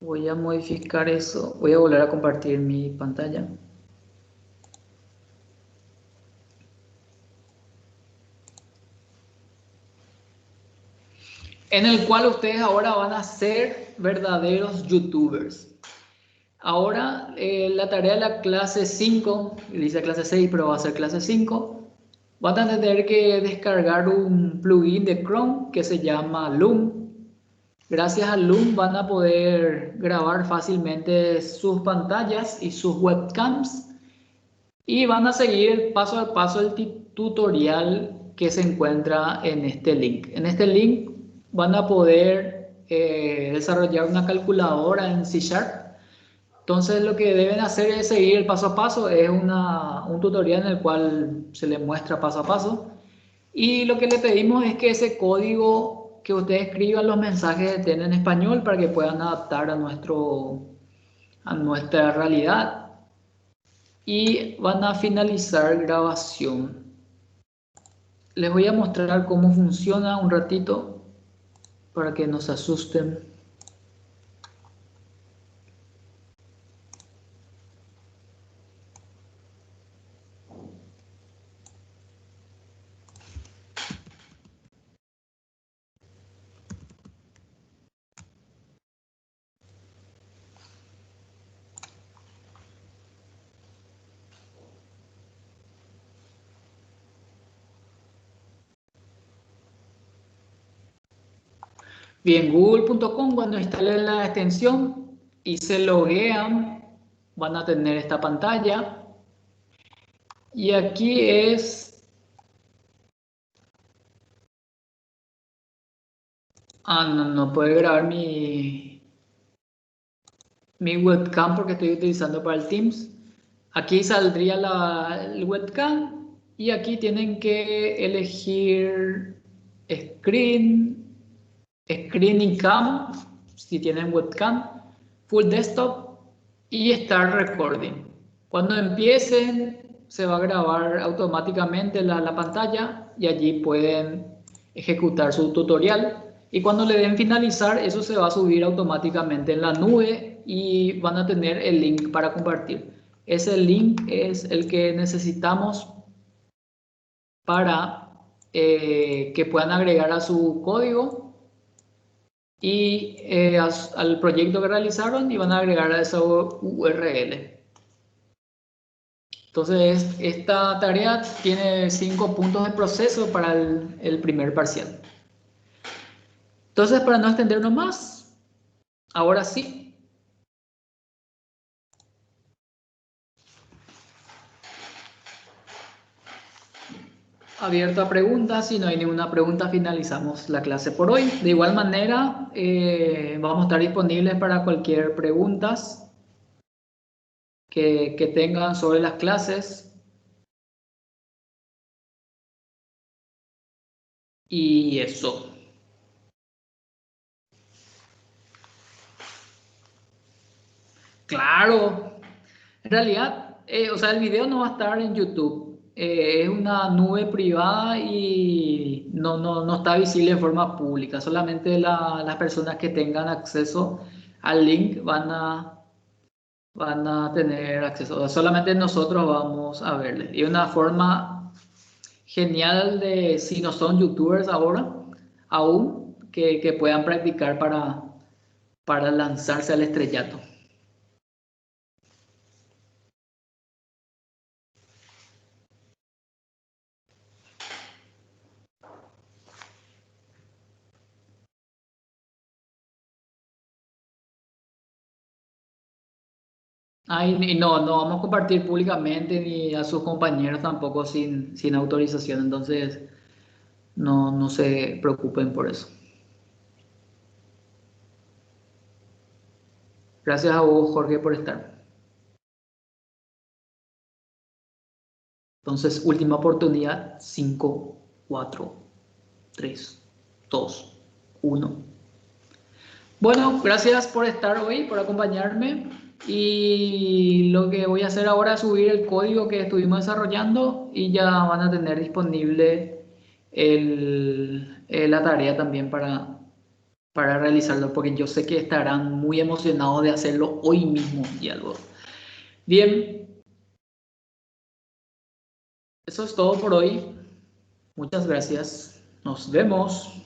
Voy a modificar eso. Voy a volver a compartir mi pantalla. En el cual ustedes ahora van a ser verdaderos youtubers. Ahora la tarea de la clase 5, dice clase 6, pero va a ser clase 5. Van a tener que descargar un plugin de Chrome que se llama Loom. Gracias a Loom van a poder grabar fácilmente sus pantallas y sus webcams. Y van a seguir paso a paso el tutorial que se encuentra en este link. En este link van a poder desarrollar una calculadora en C#. Entonces lo que deben hacer es seguir el paso a paso. Es un tutorial en el cual se les muestra paso a paso. Y lo que le pedimos es que ese código que ustedes escriban, los mensajes estén en español para que puedan adaptar a nuestra realidad. Y van a finalizar grabación. Les voy a mostrar cómo funciona un ratito para que no se asusten. Bien, google.com, cuando instalen la extensión y se loguean, van a tener esta pantalla. Y aquí es... no puedo grabar mi webcam porque estoy utilizando para el Teams. Aquí saldría el webcam y aquí tienen que elegir screen y cam, si tienen webcam, full desktop y start recording. Cuando empiecen, se va a grabar automáticamente la pantalla y allí pueden ejecutar su tutorial. Y cuando le den finalizar, eso se va a subir automáticamente en la nube y van a tener el link para compartir. Ese link es el que necesitamos para que puedan agregar a su código y al proyecto que realizaron y van a agregar a esa URL. Entonces, esta tarea tiene 5 puntos de proceso para el primer parcial. Entonces, para no extendernos más, ahora sí. Abierto a preguntas. Si no hay ninguna pregunta, finalizamos la clase por hoy. De igual manera, vamos a estar disponibles para cualquier pregunta que tengan sobre las clases. Y eso. Claro. En realidad, o sea, el video no va a estar en YouTube. Es una nube privada y no está visible de forma pública. Solamente las personas que tengan acceso al link van a tener acceso. O sea, solamente nosotros vamos a verle. Y una forma genial de, si no son youtubers ahora, aún, que puedan practicar para lanzarse al estrellato. Y no vamos a compartir públicamente ni a sus compañeros tampoco sin autorización, entonces no se preocupen por eso. Gracias a vos, Jorge, por estar. Entonces, última oportunidad, 5, 4, 3, 2, 1. Bueno, gracias por estar hoy, por acompañarme. Y lo que voy a hacer ahora es subir el código que estuvimos desarrollando y ya van a tener disponible la tarea también para realizarlo, porque yo sé que estarán muy emocionados de hacerlo hoy mismo y algo. Bien, eso es todo por hoy. Muchas gracias. Nos vemos.